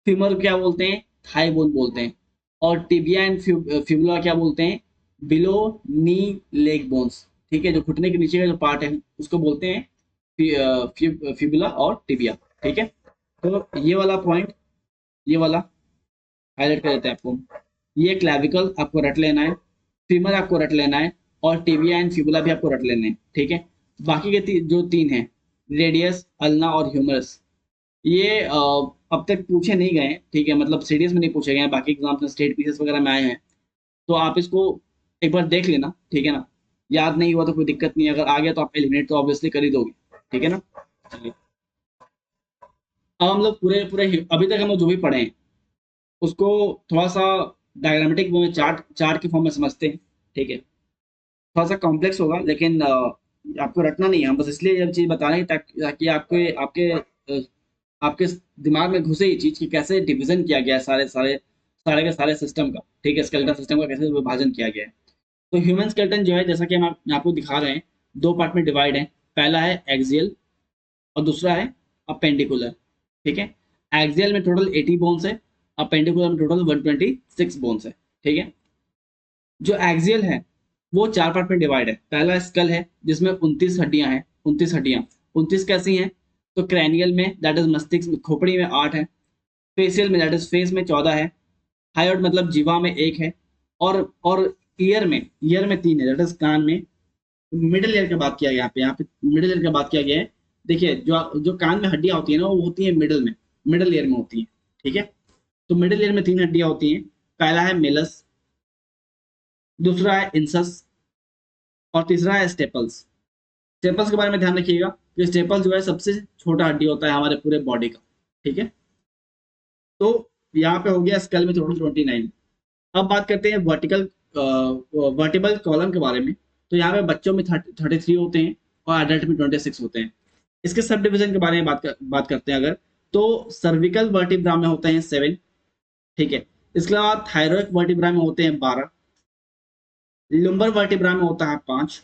फीमर क्या बोलते हैं? थाई बोन बोलते हैं। और टिबिया एंड फिबुला क्या बोलते हैं? बिलो नी लेग बोन्स। ठीक है, जो घुटने के नीचे का जो पार्ट है उसको बोलते हैं फिबुला और टिबिया। ठीक है, तो ये वाला पॉइंट, ये वाला हाईलाइट कर देते हैं आपको। ये क्लैविकल आपको रट लेना है, फीमर आपको रट लेना है, और टिबिया एंड फिबुला भी आपको रट लेने हैं। ठीक है, बाकी के जो तीन हैं, रेडियस, अल्ना और ह्यूमरस, ये अब तक पूछे नहीं गए हैं। ठीक है, मतलब सीरीज में नहीं पूछे गए हैं, बाकी एग्जाम्स में स्टेट पीसेस वगैरह में आए हैं, तो आप इसको एक बार देख लेना। ठीक है ना, याद नहीं हुआ तो कोई दिक्कत नहीं है, अगर आ गया तो आप एलिमिनेट तो ऑब्वियसली कर ही दोगे। ठीक है ना, चलिए अब हम लोग पूरे पूरे अभी तक हम लोग जो भी पढ़े हैं उसको थोड़ा सा डायग्रामेटिक वे में, चार्ट चार्ट के फॉर्म में समझते हैं। ठीक है, थोड़ा सा कॉम्प्लेक्स होगा, लेकिन आपको रटना नहीं है, हम बस इसलिए ये चीज़ बता रहे हैं ताकि आपके आपके आपके दिमाग में घुसे ये चीज़ कि कैसे डिवीजन किया गया है सारे के सारे सिस्टम का। ठीक है, स्केलेटन सिस्टम का कैसे विभाजन किया गया है। तो ह्यूमन स्केलेटन जो है, जैसा कि हम आपको दिखा रहे हैं, दो पार्ट में डिवाइड है। पहला है एक्सियल और दूसरा है अपेंडिकुलर। ठीक है, एक्सियल में टोटल 80 बोन्स है, अपेंडिकुलर में टोटल 126 बोन्स है। ठीक है, जो एक्सियल है वो चार पार्ट में डिवाइड है। पहला स्कल है जिसमें 29 हड्डियां हैं, 29 हड्डियां। 29 कैसी हैं? तो क्रैनियल में दैट इज मस्तिष्क में, खोपड़ी में 8 है। फेसियल में दैट इज फेस में 14 है। हायोट मतलब जीवा में 1 है। और ईयर में 3 है, दैट इज कान में। मिडिल ईयर की बात किया गया यहाँ पे मिडिल ईयर की बात किया गया है। देखिए, जो जो कान में हड्डियां होती है ना, वो होती है मिडिल में, मिडिल ईयर में होती है। ठीक है, तो मिडिल ईयर में 3 हड्डियां होती हैं। पहला है मिलस, दूसरा है इंसस, और तीसरा है स्टेपल्स। स्टेपल्स के बारे में ध्यान रखिएगा कि स्टेपल जो है सबसे छोटा हड्डी होता है हमारे पूरे बॉडी का, ठीक है। तो यहाँ पे हो गया स्कल में टोटल 29। अब बात करते हैं वर्टिबल कॉलम के बारे में। तो यहाँ पे बच्चों में 33 होते हैं और एडल्ट में 26 होते हैं। इसके सब डिवीजन के बारे में बात करते हैं अगर, तो सर्विकल वर्टिब्रा में होते हैं 7, ठीक है। इसके अलावा थायरॉइड वर्टिब्रा में होते हैं 12, लुम्बर वर्टिब्रा में होता है 5,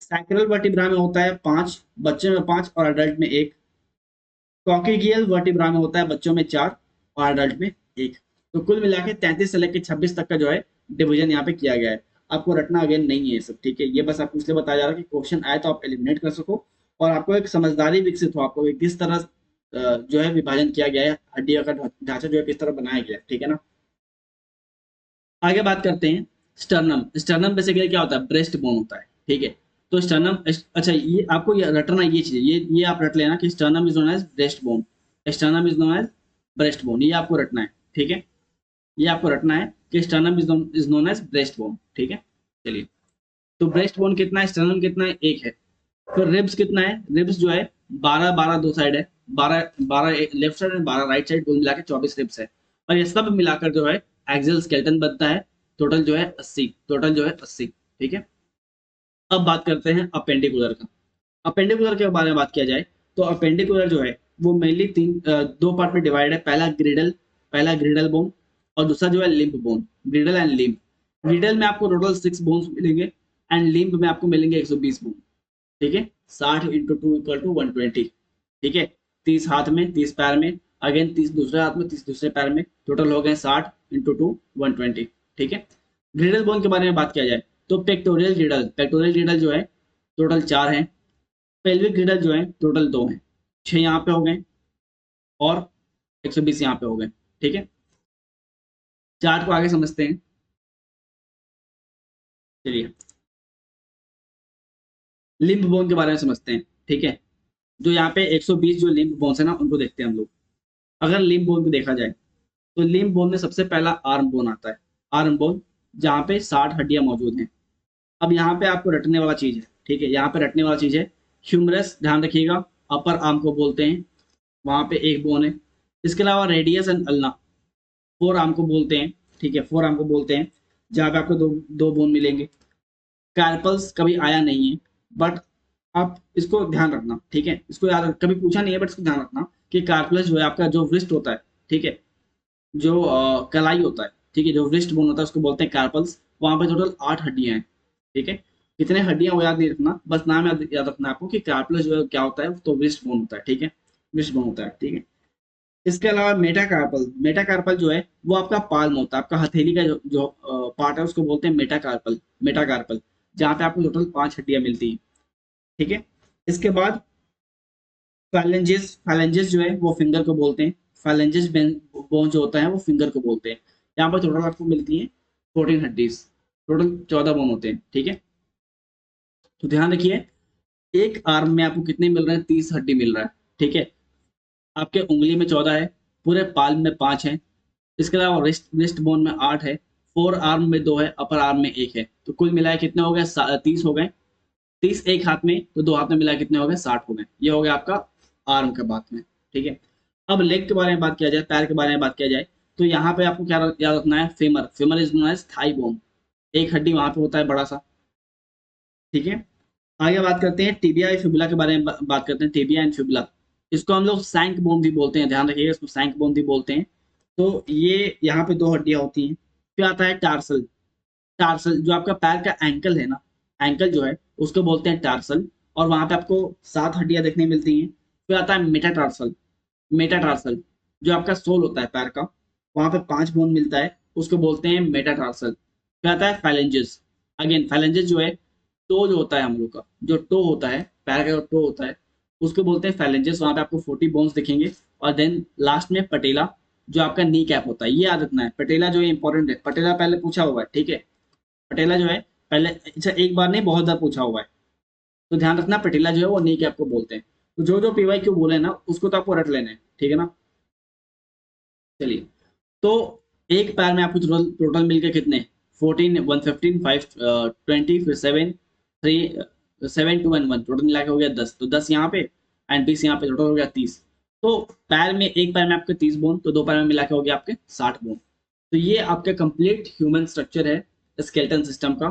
सैक्रल वर्टिब्रा में होता है 5, बच्चे में 5 और अडल्ट में 1, कॉकेगियल वर्टिब्रा में होता है बच्चों में 4 और अडल्ट में 1। तो कुल मिला के 33 से लेकर 26 तक का जो है डिवीजन यहाँ पे किया गया है। आपको रटना अगेन नहीं है ये सब, ठीक है। ये बस आपको इसलिए बताया जा रहा है कि क्वेश्चन आए तो आप एलिमिनेट कर सको और आपको एक समझदारी विकसित हो, आपको किस तरह जो है विभाजन किया गया है, हड्डियों का ढांचा जो है किस तरह बनाया गया है, ठीक है ना। आगे बात करते हैं स्टर्नम। स्टर्नम बेसिकली क्या होता है, ब्रेस्ट बोन होता है, ठीक है। तो स्टर्नम, अच्छा ये आपको ये रटना, ये चीज ये आप रट लेना कि sternum is known as breast bone, sternum is known as breast bone, ये आपको रटना है, ठीक है। ये आपको रटना है कि sternum is known as breast bone, ठीक है। चलिए, तो ब्रेस्ट बोन कितना है, स्टर्नम कितना है, 1 है। फिर रिब्स कितना है, रिब्स जो है 12 12 दो साइड है, 12 12 लेफ्ट साइड और 12 राइट साइड, कुल मिला के 24 रिब्स है। और ये सब मिलाकर जो है एक्सियल स्केलेटन बनता है। टोटल जो है 80, टोटल जो है 80, ठीक है। अब बात करते हैं अपेंडिकुलर का। अपेंडिकुलर के बारे में बात किया जाए तो अपेंडिकुलर जो है वो मेनली दो पार्ट में डिवाइड है। पहला ग्रिडल बोन और दूसरा जो है लिम्ब बोन, ग्रिडल एंड लिम्ब। ग्रिडल में आपको टोटल 6 बोन्स मिलेंगे एंड लिम्ब में आपको मिलेंगे 120 बोन, ठीक है। 60 इंटू 2 इक्वल टू 120, ठीक है। 30 हाथ में, 30 पैर में, अगेन 30 दूसरे हाथ में, 30 दूसरे पैर में, टोटल हो गए 60 इंटू 2 120, ठीक है। ग्रिडल बोन के बारे में बात किया जाए तो पेक्टोरियल ग्रिडल जो है टोटल 4 है, पेल्विक ग्रिडल जो है टोटल 2 है, 6 यहाँ पे हो गए और 120 यहाँ पे हो गए, ठीक है। चार्ट को आगे समझते हैं। चलिए, लिम्ब बोन के बारे में समझते हैं, ठीक है। जो यहाँ पे 120 जो लिम्ब बोन्स है ना, उनको देखते हैं हम लोग। अगर लिम्ब बोन को देखा जाए तो लिम्ब बोन में सबसे पहला आर्म बोन आता है, आर्म बोन, जहाँ पे 60 हड्डियां मौजूद हैं। अब यहाँ पे आपको रटने वाला चीज है, ठीक है। यहाँ पे रटने वाला चीज है ह्यूमरस, ध्यान रखिएगा, अपर आर्म को बोलते हैं, वहां पे एक बोन है। इसके अलावा radius and ulna, four arm को बोलते हैं, ठीक है, फोर आर्म को बोलते हैं, जहाँ पे आपको दो दो बोन मिलेंगे। कार्पल्स कभी आया नहीं है, बट आप इसको ध्यान रखना, ठीक है। इसको याद कभी पूछा नहीं है, बट इसको ध्यान रखना कि कार्पल्स जो है आपका जो वृष्ट होता है, ठीक है, जो कलाई होता है, ठीक है, जो वृष्ट बोन होता है उसको बोलते हैं कार्पल्स। वहां पे टोटल 8 हड्डियां हैं, ठीक है। कितने हड्डियां वो याद नहीं रखना, बस नाम याद रखना आपको कि कार्पल्स जो है क्या होता है, तो वृष्ट बोन होता है, ठीक है, वृष्ट बोन होता है, ठीक है। इसके अलावा मेटाकार्पल जो है वो आपका पाल्म होता है, आपका हथेली का जो पार्ट है उसको बोलते हैं मेटाकार्पल, जहाँ पे आपको टोटल 5 हड्डियां मिलती हैं, ठीक है। इसके बाद फाइलेंजेस जो है वो फिंगर को बोलते हैं, फाइलेंजेस बोन जो होता है वो फिंगर को बोलते हैं। यहाँ पर टोटल आपको मिलती है 14 हड्डीज, टोटल 14 बोन होते हैं, ठीक है। तो ध्यान रखिए, एक आर्म में आपको कितने मिल रहे हैं, 30 हड्डी मिल रहा है, ठीक है। आपके उंगली में 14 है, पूरे पाल्म में 5 है। इसके अलावा रिस्ट बोन में 8 है, फोर आर्म में 2 है, अपर आर्म में 1 है। तो कुल मिलाए कितने हो गए, 30 हो गए। 30 एक हाथ में, तो 2 हाथ में मिलाए कितने हो गए, 60 हो गए। ये हो गया आपका आर्म के बात में, ठीक है। अब लेग के बारे में बात किया जाए, पैर के बारे में बात किया जाए, तो यहाँ पे आपको क्या याद रखना है, femur is known as thigh bone, एक हड्डी वहां पे होता है बड़ा सा, ठीक है। आगे बात करते हैं टिबिया एंड फिबुला के बारे में बात करते हैं, टिबिया एंड फिबुला। इसको हम लोग सैंक बोन भी बोलते हैं, ध्यान रखिएगा, इसको सैंक बोन भी बोलते हैं। तो ये यहाँ पे 2 हड्डियां होती हैं। फिर आता है टार्सल। टार्सल जो आपका पैर का एंकल है ना, एंकल जो है उसको बोलते हैं टार्सल, और वहां पे आपको 7 हड्डियां देखने मिलती हैं। फिर आता है मेटाटार्सल। मेटाटार्सल जो आपका सोल होता है पैर का, वहां पे 5 बोन मिलता है, उसको बोलते हैं मेटाटार्सल। फिर आता है फाइलेंजेस। अगेन फाइलेंजेस जो है टो जो होता है हम लोग का, जो टो होता है पैर का, जो टो होता है उसको बोलते हैं फाइलेंजेस, वहां पे आपको 40 बोन्स दिखेंगे। और देन लास्ट में पटेला, जो आपका नी कैप होता है, ये याद रखना है, पटेला जो है इंपॉर्टेंट है, पटेला पहले पूछा हुआ है, ठीक है। पटेला जो है पहले, अच्छा एक बार नहीं बहुत बार पूछा हुआ है, तो ध्यान रखना पटेला जो है वो नी कैप को बोलते हैं। तो जो जो पीवाई क्यों बोले ना उसको तो आपको रट लेना है, ठीक है ना। चलिए, तो एक पैर में आपको टोटल टोटल मिलके कितने, 14 115 5 20 फिर 7 3 7 2 1 टोटल मिला के हो गया 10, तो 10 यहाँ पे एंड 20 यहाँ पे, टोटल हो गया 30। तो पैर में, एक पैर में आपके 30 बोन, तो दो पैर में मिला के हो गया आपके 60 बोन। तो ये आपका कंप्लीट ह्यूमन स्ट्रक्चर है स्केलेटन सिस्टम का।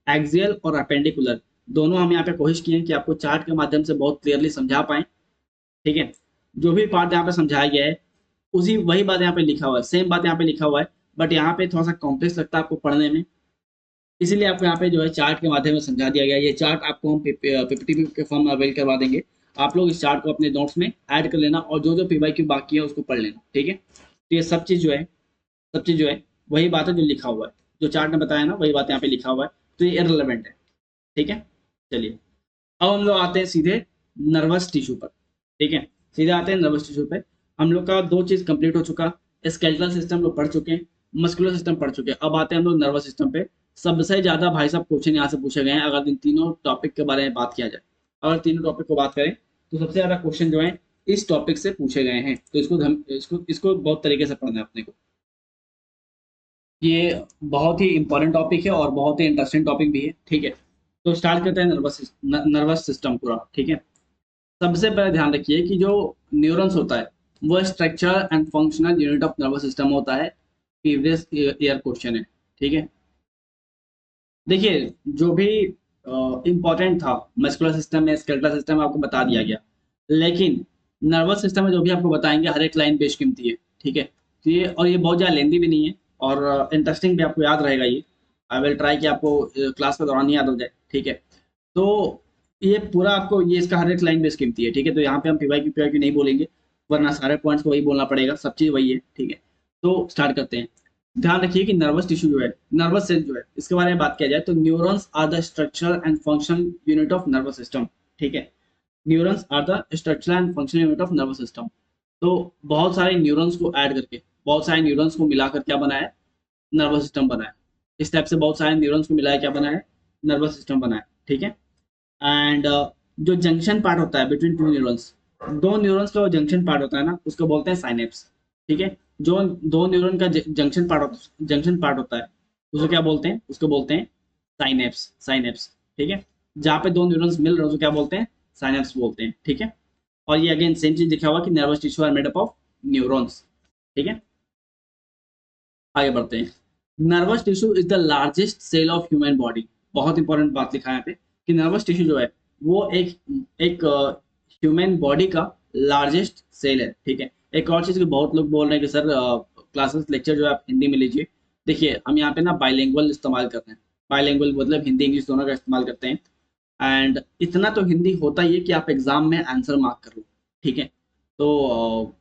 एक्सियल और अपेंडिकुलर दोनों हम यहाँ पे कोशिश किए हैं कि आपको चार्ट के माध्यम से बहुत क्लियरली समझा पाए, ठीक है। जो भी पार्ट यहाँ पे समझाया गया है उसी वही बात यहाँ पे लिखा हुआ है, सेम बात यहाँ पे लिखा हुआ है, बट यहाँ पे थोड़ा सा कॉम्प्लेक्स लगता है आपको पढ़ने में, इसीलिए आपको यहाँ पे जो है चार्ट के माध्यम से समझा दिया गया है। ये चार्ट आपको हम पीपीटी के फॉर्म में अवेल करवा देंगे, आप लोग इस चार्ट को अपने नोट्स में ऐड कर लेना और जो जो पीवाईक्यू बाकी है उसको पढ़ लेना, ठीक है। तो ये सब चीज़ जो है, सब चीज़ जो है वही बात है जो लिखा हुआ है, जो चार्ट में बताया ना वही बात यहाँ पे लिखा हुआ है, तो ये इररिलेवेंट है, ठीक है। चलिए अब हम लोग आते हैं सीधे नर्वस टिश्यू पर, ठीक है। सीधे आते हैं नर्वस टिश्यू पे। हम लोग का दो चीज कंप्लीट हो चुका, स्केलेटल सिस्टम लोग पढ़ चुके हैं, मस्कुलर सिस्टम पढ़ चुके हैं। अब आते हैं हम लोग नर्वस सिस्टम पे। सबसे ज्यादा भाई साहब क्वेश्चन यहाँ से पूछे गए हैं, अगर इन तीनों टॉपिक के बारे में बात किया जाए, अगर तीनों टॉपिक को बात करें तो सबसे ज्यादा क्वेश्चन जो है इस टॉपिक से पूछे गए हैं। तो इसको हम इसको बहुत तरीके से पढ़ना है अपने को। ये बहुत ही इंपॉर्टेंट टॉपिक है और बहुत ही इंटरेस्टिंग टॉपिक भी है, ठीक है। तो स्टार्ट करते हैं नर्वस सिस्टम पूरा, ठीक है। सबसे पहले ध्यान रखिए कि जो न्यूरॉन्स होता है वो structure and functional unit of nervous system होता है। प्रीवियस ईयर क्वेश्चन है, ठीक है। देखिए जो भी इंपॉर्टेंट था मस्कुलर सिस्टम में, स्केलेटल सिस्टम में आपको बता दिया गया, लेकिन नर्वस सिस्टम में जो भी आपको बताएंगे हर एक लाइन बेशकीमती है, ठीक है। तो ये, और ये बहुत ज़्यादा लेंदी भी नहीं है और इंटरेस्टिंग भी, आपको याद रहेगा ये। आई विल ट्राई कि आपको क्लास के दौरान याद हो जाए, ठीक है। तो ये पूरा आपको, ये इसका हर एक लाइन बेशकीमती है, ठीक है। तो यहाँ पे हम पीवाईक्यू नहीं बोलेंगे, वरना सारे पॉइंट्स को वही बोलना पड़ेगा, सब चीज़ वही है, ठीक है। तो स्टार्ट करते हैं। ध्यान रखिए कि नर्वस टिश्यू जो है, नर्वस सेल जो है, इसके बारे में बात किया जाए तो neurons are the structure and function unit of nervous system, ठीक है। Neurons are the structure and function unit of nervous system. तो बहुत सारे न्यूरॉन्स को ऐड करके, बहुत सारे न्यूरॉन्स को मिलाकर क्या बना है, नर्वस सिस्टम बना है। इस टाइप से बहुत सारे न्यूरॉन्स को मिलाया क्या बना है, नर्वस सिस्टम बना है, ठीक है। एंड जो जंक्शन पार्ट होता है बिटवीन टू न्यूरॉन्स, दो न्यूरॉन्स का जंक्शन पार्ट होता है ना, उसको बोलते हैं साइनेप्स, ठीक है। जो दो न्यूरॉन का जंक्शन पार्ट होता है उसको क्या बोलते हैं, उसको बोलते हैं साइनेप्स, साइनेप्स, ठीक है। जहाँ पे दो न्यूरॉन्स मिल रहे हैं उसको क्या बोलते हैं, साइनेप्स बोलते हैं, ठीक है। और ये अगेन सेम चीज लिखा हुआ कि nervous tissue are made up of neurons, ठीक है। आगे बढ़ते हैं। Nervous tissue is the largest cell of human body. बहुत इंपॉर्टेंट बात लिखा है यहाँ पे कि नर्वस टिश्यू जो है वो एक ह्यूमन बॉडी का लार्जेस्ट सेल है, ठीक है। एक और चीज की बहुत लोग बोल रहे हैं कि सर क्लासेस लेक्चर जो है आप हिंदी में लीजिए। देखिए हम यहाँ पे ना बाइलिंगुअल इस्तेमाल करते हैं, बाइलिंगुअल मतलब हिंदी इंग्लिश दोनों का इस्तेमाल करते हैं। एंड इतना तो हिंदी होता ही है कि आप एग्जाम में आंसर मार्क कर लो, ठीक है। तो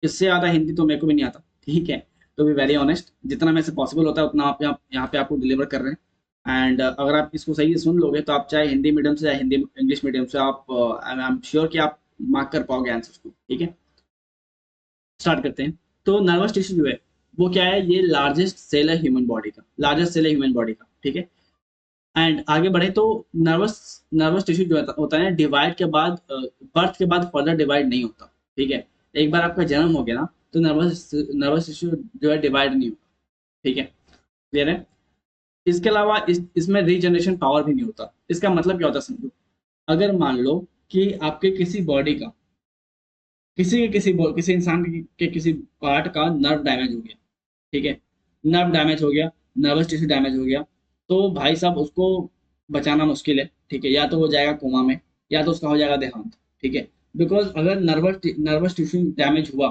इससे ज़्यादा हिंदी तो मेरे को भी नहीं आता, ठीक है। टू बी वेरी ऑनेस्ट, जितना मेरे से पॉसिबल होता है उतना आप यहाँ पे आपको डिलीवर कर रहे हैं। एंड अगर आप इसको सही से सुन लोगे तो आप चाहे हिंदी मीडियम से या हिंदी इंग्लिश मीडियम से, आप आई एम श्योर कि आप मार्क कर पाओगे आंसर्स को, ठीक है। स्टार्ट करते हैं। तो नर्वस टिश्यू जो है वो क्या है, ये लार्जेस्ट सेल है ह्यूमन बॉडी का, लार्जेस्ट सेल है ह्यूमन बॉडी का, ठीक है। एंड आगे बढ़े तो नर्वस नर्वस टिश्यू जो होता है डिवाइड के बाद, बर्थ के बाद फर्दर डिवाइड नहीं होता, ठीक है। एक बार आपका जन्म हो गया ना तो नर्वस नर्वस टिश्यू जो है डिवाइड नहीं होता, ठीक है। क्लियर है। इसके अलावा इसमें रीजनरेशन पावर भी नहीं होता। इसका मतलब क्या होता है समझो, अगर मान लो कि आपके किसी बॉडी का, किसी इंसान के किसी पार्ट का नर्व डैमेज हो गया, ठीक है। नर्व डैमेज हो गया, नर्वस टिश्यू डैमेज हो गया, तो भाई साहब उसको बचाना मुश्किल है, ठीक है। या तो वो जाएगा कोमा में या तो उसका हो जाएगा देहांत, ठीक है। बिकॉज अगर नर्वस टिश्यू डैमेज हुआ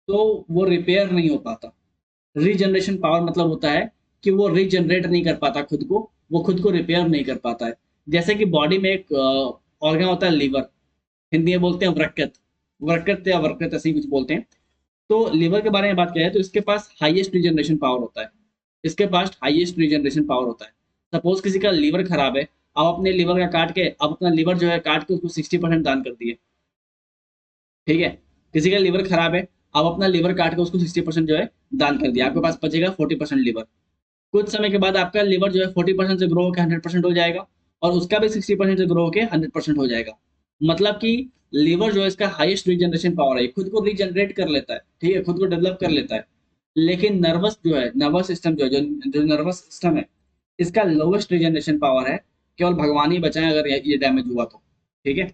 तो वो रिपेयर नहीं हो पाता। रीजनरेशन पावर मतलब होता है कि वो रीजनरेट नहीं कर पाता खुद को, वो खुद को रिपेयर नहीं कर पाता है। जैसे कि बॉडी में एक ऑर्गन होता है लीवर, हिंदी में बोलते हैं वृक्कत, वृक्कत या वृक्कत ऐसे ही कुछ बोलते हैं। तो लीवर के बारे में बात किया जाए तो इसके पास हाईएस्ट रीजनरेशन पावर होता है, इसके पास हाईएस्ट रीजनरेशन पावर होता है। सपोज किसी का लीवर खराब है, आप अपने लीवर का काट के, आप अपना लीवर जो है काट के उसको 60% दान कर दिए, ठीक है। किसी का लीवर खराब है, आप अपना लीवर काट के उसको 60% जो है दान कर दिया, आपके पास बचेगा 40% लीवर। कुछ समय के बाद आपका लीवर जो है 40% से ग्रो होकर 100% हो जाएगा और उसका भी 60% से ग्रो होकर 100% हो जाएगा। मतलब कि लीवर जो है इसका हाईएस्ट रीजनरेशन पावर है, खुद को रीजनरेट कर लेता है, ठीक है, खुद को डेवलप कर लेता है। लेकिन नर्वस जो है, नर्वस सिस्टम जो है, जो नर्वस सिस्टम है, इसका लोवेस्ट रिजनरेशन पावर है, केवल भगवान ही बचाए अगर ये डैमेज हुआ तो। ठीक है,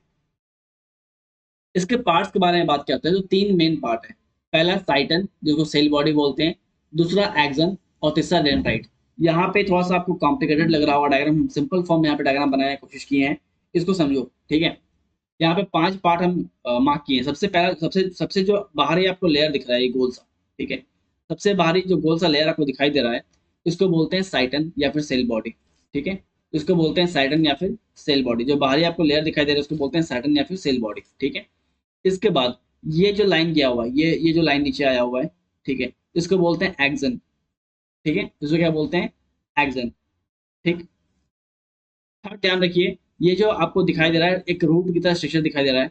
इसके पार्ट्स के बारे में बात करते हैं। तो तीन मेन पार्ट है। पहला साइटन जिसको सेल बॉडी बोलते हैं, दूसरा एक्सन और तीसरा डेंड्राइट। यहाँ पे थोड़ा सा आपको कॉम्प्लिकेटेड लग रहा होगा डायग्राम, हम सिंपल फॉर्म में यहाँ पे डायग्राम बनाने की कोशिश किए हैं, इसको समझो। ठीक है, यहाँ पे 5 पार्ट हम मार्क किए हैं। सबसे पहला, सबसे सबसे जो बाहरी आपको लेयर दिख रहा है, ये गोल सा। ठीक है, सबसे बाहरी जो गोल सा लेयर आपको दिखाई दे रहा है, इसको बोलते हैं साइटन या फिर सेल बॉडी। ठीक है, इसको बोलते हैं साइटन या फिर सेल बॉडी। जो बाहरी आपको लेयर दिखाई दे रहा है उसको बोलते हैं साइटन या फिर सेल बॉडी। ठीक है, इसके बाद ये जो लाइन गया हुआ है, ये जो लाइन नीचे आया हुआ है, ठीक है, इसको बोलते हैं एक्सन। ठीक है, इसको क्या बोलते हैं? एक्सन। ठीक, थर्ड ध्यान रखिए, ये जो आपको दिखाई दे रहा है एक रूट की तरह स्ट्रक्चर दिखाई दे रहा है,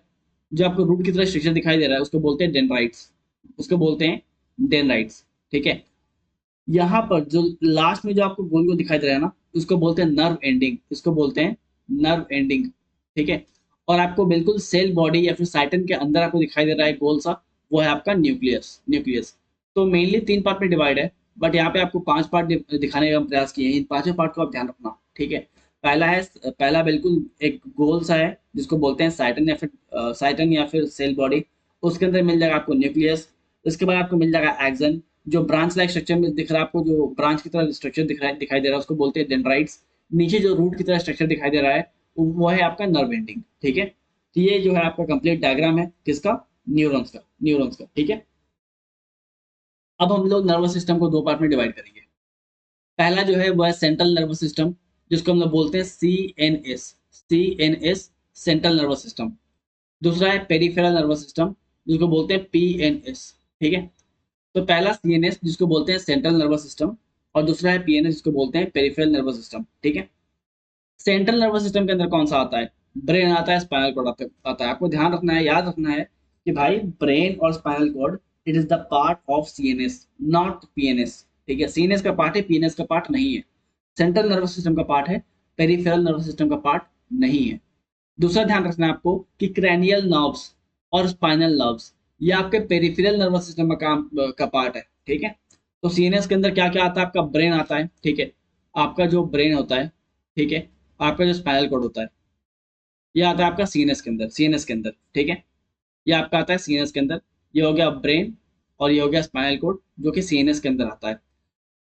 जो आपको रूट की तरह स्ट्रक्चर दिखाई दे रहा है उसको बोलते हैं डेंड्राइट्स, उसको बोलते हैं डेंड्राइट्स। ठीक है, यहाँ पर जो लास्ट में जो आपको गोल गोल दिखाई दे रहा है ना, उसको बोलते हैं नर्व एंडिंग, इसको बोलते हैं नर्व एंडिंग। ठीक है, और आपको बिल्कुल सेल बॉडी या फिर साइटन के अंदर आपको दिखाई दे रहा है गोल सा, वो है आपका न्यूक्लियस। न्यूक्लियस तो मेनली 3 पार्ट में डिवाइड है, बट यहाँ पे आपको 5 पार्ट दिखाने का हम प्रयास किए हैं। इन पांचों पार्ट को आप ध्यान रखना। ठीक है, पहला बिल्कुल एक गोल सा है जिसको बोलते हैं साइटन या फिर सेल बॉडी। उसके अंदर मिल जाएगा आपको न्यूक्लियस। उसके बाद आपको मिल जाएगा एक्सन, जो ब्रांच लाइक स्ट्रक्चर में दिख रहा है आपको, जो ब्रांच की तरह स्ट्रक्चर दिखाई दे रहा है उसको बोलते हैं डेंड्राइट्स। नीचे जो रूट की तरह स्ट्रक्चर दिखाई दे रहा है वो है आपका नर्व एंडिंग। ठीक है, तो ये जो है आपका कंप्लीट डायग्राम है किसका? न्यूरॉन्स का। ठीक है, अब हम लोग नर्वस सिस्टम को 2 पार्ट में डिवाइड करेंगे। पहला जो है वो है सेंट्रल नर्वस सिस्टम, जिसको हम लोग बोलते हैं C N S, central nervous system. दूसरा है पेरिफेरल नर्वस सिस्टम, जिसको बोलते हैं PNS। ठीक है, तो पहला CNS जिसको बोलते हैं सेंट्रल नर्वस सिस्टम, और दूसरा है PNS जिसको बोलते हैं पेरिफेरल नर्वस सिस्टम। ठीक है, सेंट्रल नर्वस सिस्टम के अंदर कौन सा आता है? ब्रेन आता है, स्पाइनल कॉर्ड आता है। आपको ध्यान रखना है, याद रखना है कि भाई ब्रेन और spinal cord it is the part of CNS, not PNS। ठीक है, CNS का पार्ट है, PNS का पार्ट नहीं है। सेंट्रल नर्वस सिस्टम का पार्ट है, पेरिफेरल नर्वस सिस्टम का पार्ट नहीं है। दूसरा ध्यान रखना है आपको कि क्रैनियल नर्व्स और स्पाइनल नर्व्स ये आपके पेरिफेरल नर्वस सिस्टम का पार्ट है। ठीक है, तो CNS के अंदर क्या क्या आता है? आपका ब्रेन आता है। ठीक है, आपका जो ब्रेन होता है, ठीक है, आपका जो स्पाइनल कॉर्ड होता है, ये आता है आपका CNS के अंदर। ठीक है, ये आपका आता है CNS के अंदर। ये हो गया ब्रेन, और ये हो गया स्पाइनल कॉर्ड जो कि CNS के अंदर आता है।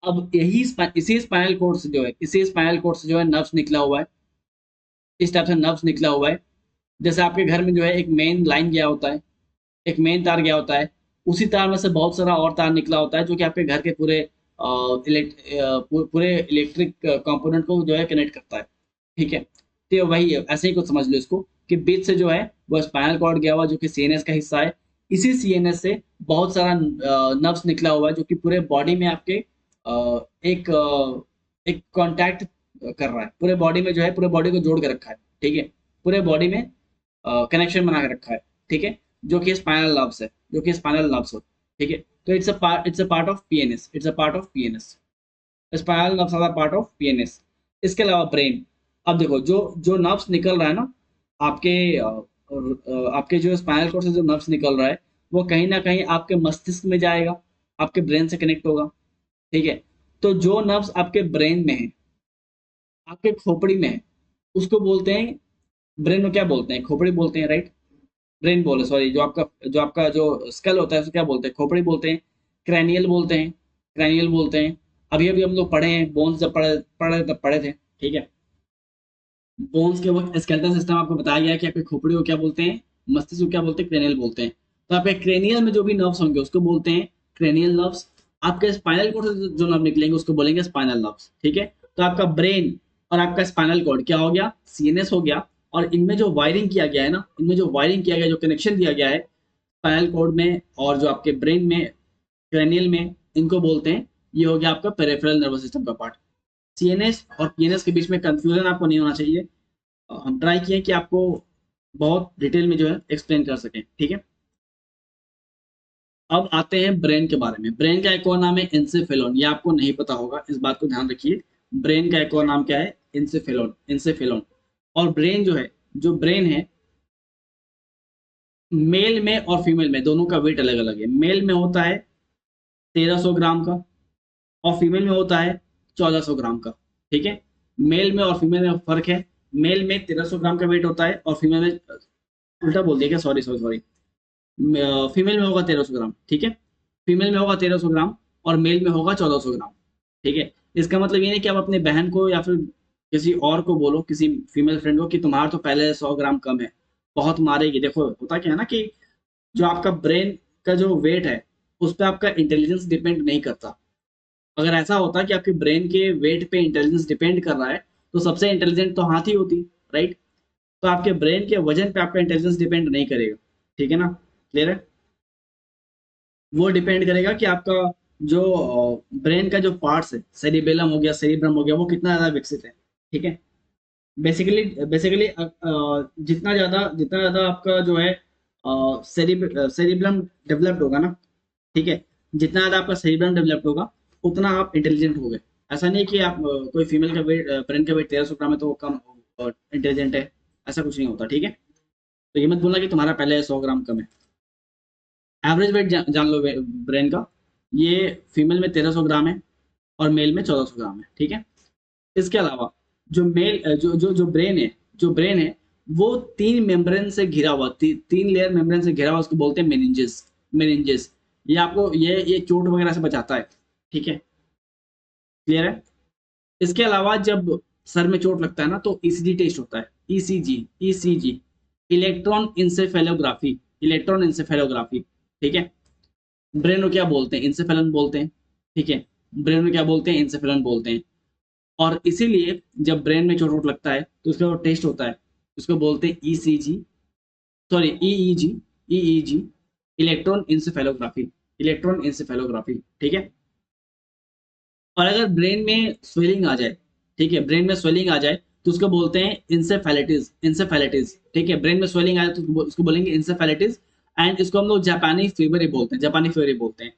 अब इसी स्पाइनल कोड से जो है नर्व्स निकला हुआ है। इस टाइप से नर्व्स निकला हुआ है। जैसे आपके घर में जो है एक मेन लाइन गया होता है, एक मेन तार गया होता है, उसी तार में से बहुत सारा और तार निकला होता है जो कि आपके घर के पूरे इलेक्ट्रिक कंपोनेंट को जो है कनेक्ट करता है। ठीक है, तो ये वही है, ऐसे ही कुछ समझ लो इसको कि बीच से जो है वो स्पाइनल कॉर्ड गया हुआ जो कि CNS का हिस्सा है। इसी CNS से बहुत सारा नर्व्स निकला हुआ है जो कि पूरे बॉडी में आपके एक कांटेक्ट कर रहा है। पूरे बॉडी में जो है, पूरे बॉडी को जोड़ के रखा है। ठीक है, पूरे बॉडी में कनेक्शन बना के रखा है। ठीक है, जो कि स्पाइनल नर्व्स है, जो कि स्पाइनल नर्व्स हो। ठीक है, तो it's a part of PNS, it's a part of PNS। Spinal nerves are part of PNS। इसके अलावा ब्रेन। अब देखो, जो जो नर्व्स निकल रहा है ना आपके आपके जो स्पाइनल कोर्ड से जो नर्व्स निकल रहा है, वो कहीं ना कहीं आपके मस्तिष्क में जाएगा, आपके ब्रेन से कनेक्ट होगा। ठीक है, तो जो नर्व्स आपके ब्रेन में है, आपके खोपड़ी में है, उसको बोलते हैं, ब्रेन में क्या बोलते हैं? खोपड़ी बोलते हैं, राइट? ब्रेन बोले, सॉरी, जो आपका जो स्कल होता है उसको क्या बोलते हैं? खोपड़ी बोलते हैं, क्रैनियल बोलते हैं, क्रैनियल बोलते हैं। अभी अभी हम लोग पढ़े हैं बोन्स, जब पढ़े पढ़े तब पढ़े थे। ठीक है, बोन्स के वक्त स्केलेटल सिस्टम आपको बताया गया कि आपके खोपड़ी को क्या बोलते हैं, मस्तिष्क को क्या बोलते हैं, क्रेनियल बोलते हैं। तो आपके क्रेनियल में जो भी नर्व्स होंगे उसको बोलते हैं क्रेनियल नर्व्स। आपके स्पाइनल कोर्ड से जो नर्व निकलेंगे उसको बोलेंगे स्पाइनल नर्व्स। ठीक है, तो आपका ब्रेन और आपका स्पाइनल कॉर्ड क्या हो गया? CNS हो गया। और इनमें जो वायरिंग किया गया है ना, इनमें जो वायरिंग किया गया, जो कनेक्शन दिया गया है स्पाइनल कॉर्ड में और जो आपके ब्रेन में, क्रेनियल में, इनको बोलते हैं, ये हो गया आपका पेरिफेरल नर्वस सिस्टम का पार्ट। CNS और PNS के बीच में कंफ्यूजन आपको नहीं होना चाहिए। हम ट्राई किए कि आपको बहुत डिटेल में जो है एक्सप्लेन कर सकें। ठीक है, अब आते हैं ब्रेन के बारे में। ब्रेन का एक और नाम है इंसेफेलोन, ये आपको नहीं पता होगा, इस बात को ध्यान रखिए। ब्रेन का एक और नाम क्या है? इंसेफेलोन। और ब्रेन जो है, जो ब्रेन है, मेल में और फीमेल में दोनों का वेट अलग अलग है। मेल में होता है 1300 ग्राम का, और फीमेल में होता है 1400 ग्राम का। ठीक है, मेल में और फीमेल में फर्क है। मेल में 1300 ग्राम का वेट होता है और फीमेल में, उल्टा बोल दिया क्या, सॉरी सॉरी सॉरी, फीमेल में होगा 1300 ग्राम। ठीक है, फीमेल में होगा 1300 ग्राम और मेल में होगा 1400 ग्राम। ठीक है, इसका मतलब ये नहीं कि आप अपनी बहन को या फिर किसी और को बोलो, किसी फीमेल फ्रेंड को, कि तुम्हारा तो पहले 100 ग्राम कम है, बहुत मारेगी। देखो होता क्या है ना, कि जो आपका ब्रेन का जो वेट है उस पर आपका इंटेलिजेंस डिपेंड नहीं करता। अगर ऐसा होता कि आपके ब्रेन के वेट पे इंटेलिजेंस डिपेंड कर रहा है, तो सबसे इंटेलिजेंट तो हाथी होती, राइट। तो आपके ब्रेन के वजन पे आपका इंटेलिजेंस डिपेंड नहीं करेगा। ठीक है ना, क्लियर है। वो डिपेंड करेगा कि आपका जो ब्रेन का जो पार्ट्स है, सेरिबेलम हो गया, सेरिब्रम हो गया, वो कितना ज्यादा विकसित है। ठीक है, बेसिकली बेसिकली जितना ज्यादा आपका जो है सेरिब्रम डेवलप्ड होगा ना, ठीक है, जितना ज्यादा आपका सेरिब्रम डेवलप्ड होगा उतना आप इंटेलिजेंट हो गए। ऐसा नहीं कि आप कोई फीमेल का वेट, ब्रेन का वेट 1300 ग्राम है तो वो कम इंटेलिजेंट है, ऐसा कुछ नहीं होता। ठीक है, तो ये मत बोलना कि तुम्हारा पहले 100 ग्राम कम है। एवरेज वेट जान लो ब्रेन का, ये फीमेल में 1300 ग्राम है और मेल में 1400 ग्राम है। ठीक है, इसके अलावा जो मेल जो जो जो ब्रेन है, जो ब्रेन है वो तीन मेम्ब्रेन से घिरा हुआ, तीन लेयर मेम्ब्रेन से घिरा हुआ, उसको बोलते हैं मेनिंजेस। मेनिंजेस, ये आपको ये चोट वगैरह से बचाता है। ठीक है, क्लियर है। इसके अलावा जब सर में चोट लगता है ना, तो ईसीजी टेस्ट होता है, ECG. ECG, electroencephalography, electroencephalography. ठीक है, ब्रेन को क्या बोलते हैं, इंसेफेलन बोलते हैं। ठीक है, ब्रेन में क्या बोलते हैं, इंसेफेलन बोलते हैं। और इसीलिए जब ब्रेन में चोट वोट लगता है तो उसका वो टेस्ट होता है, उसको बोलते हैं ECG, sorry EEG, EEG, electroencephalography, electroencephalography. ठीक है, और अगर ब्रेन में स्वेलिंग आ जाए, ठीक है, ब्रेन में स्वेलिंग आ जाए तो उसको बोलते हैं इंसेफेलिटिस, इंसेफेलिटिस। ठीक है, ब्रेन में स्वेलिंग आए तो उसको बोलेंगे इंसेफेलिटिस। एंड इसको हम लोग जापानी फीवर ही बोलते हैं, जापानी फीवर ही बोलते हैं।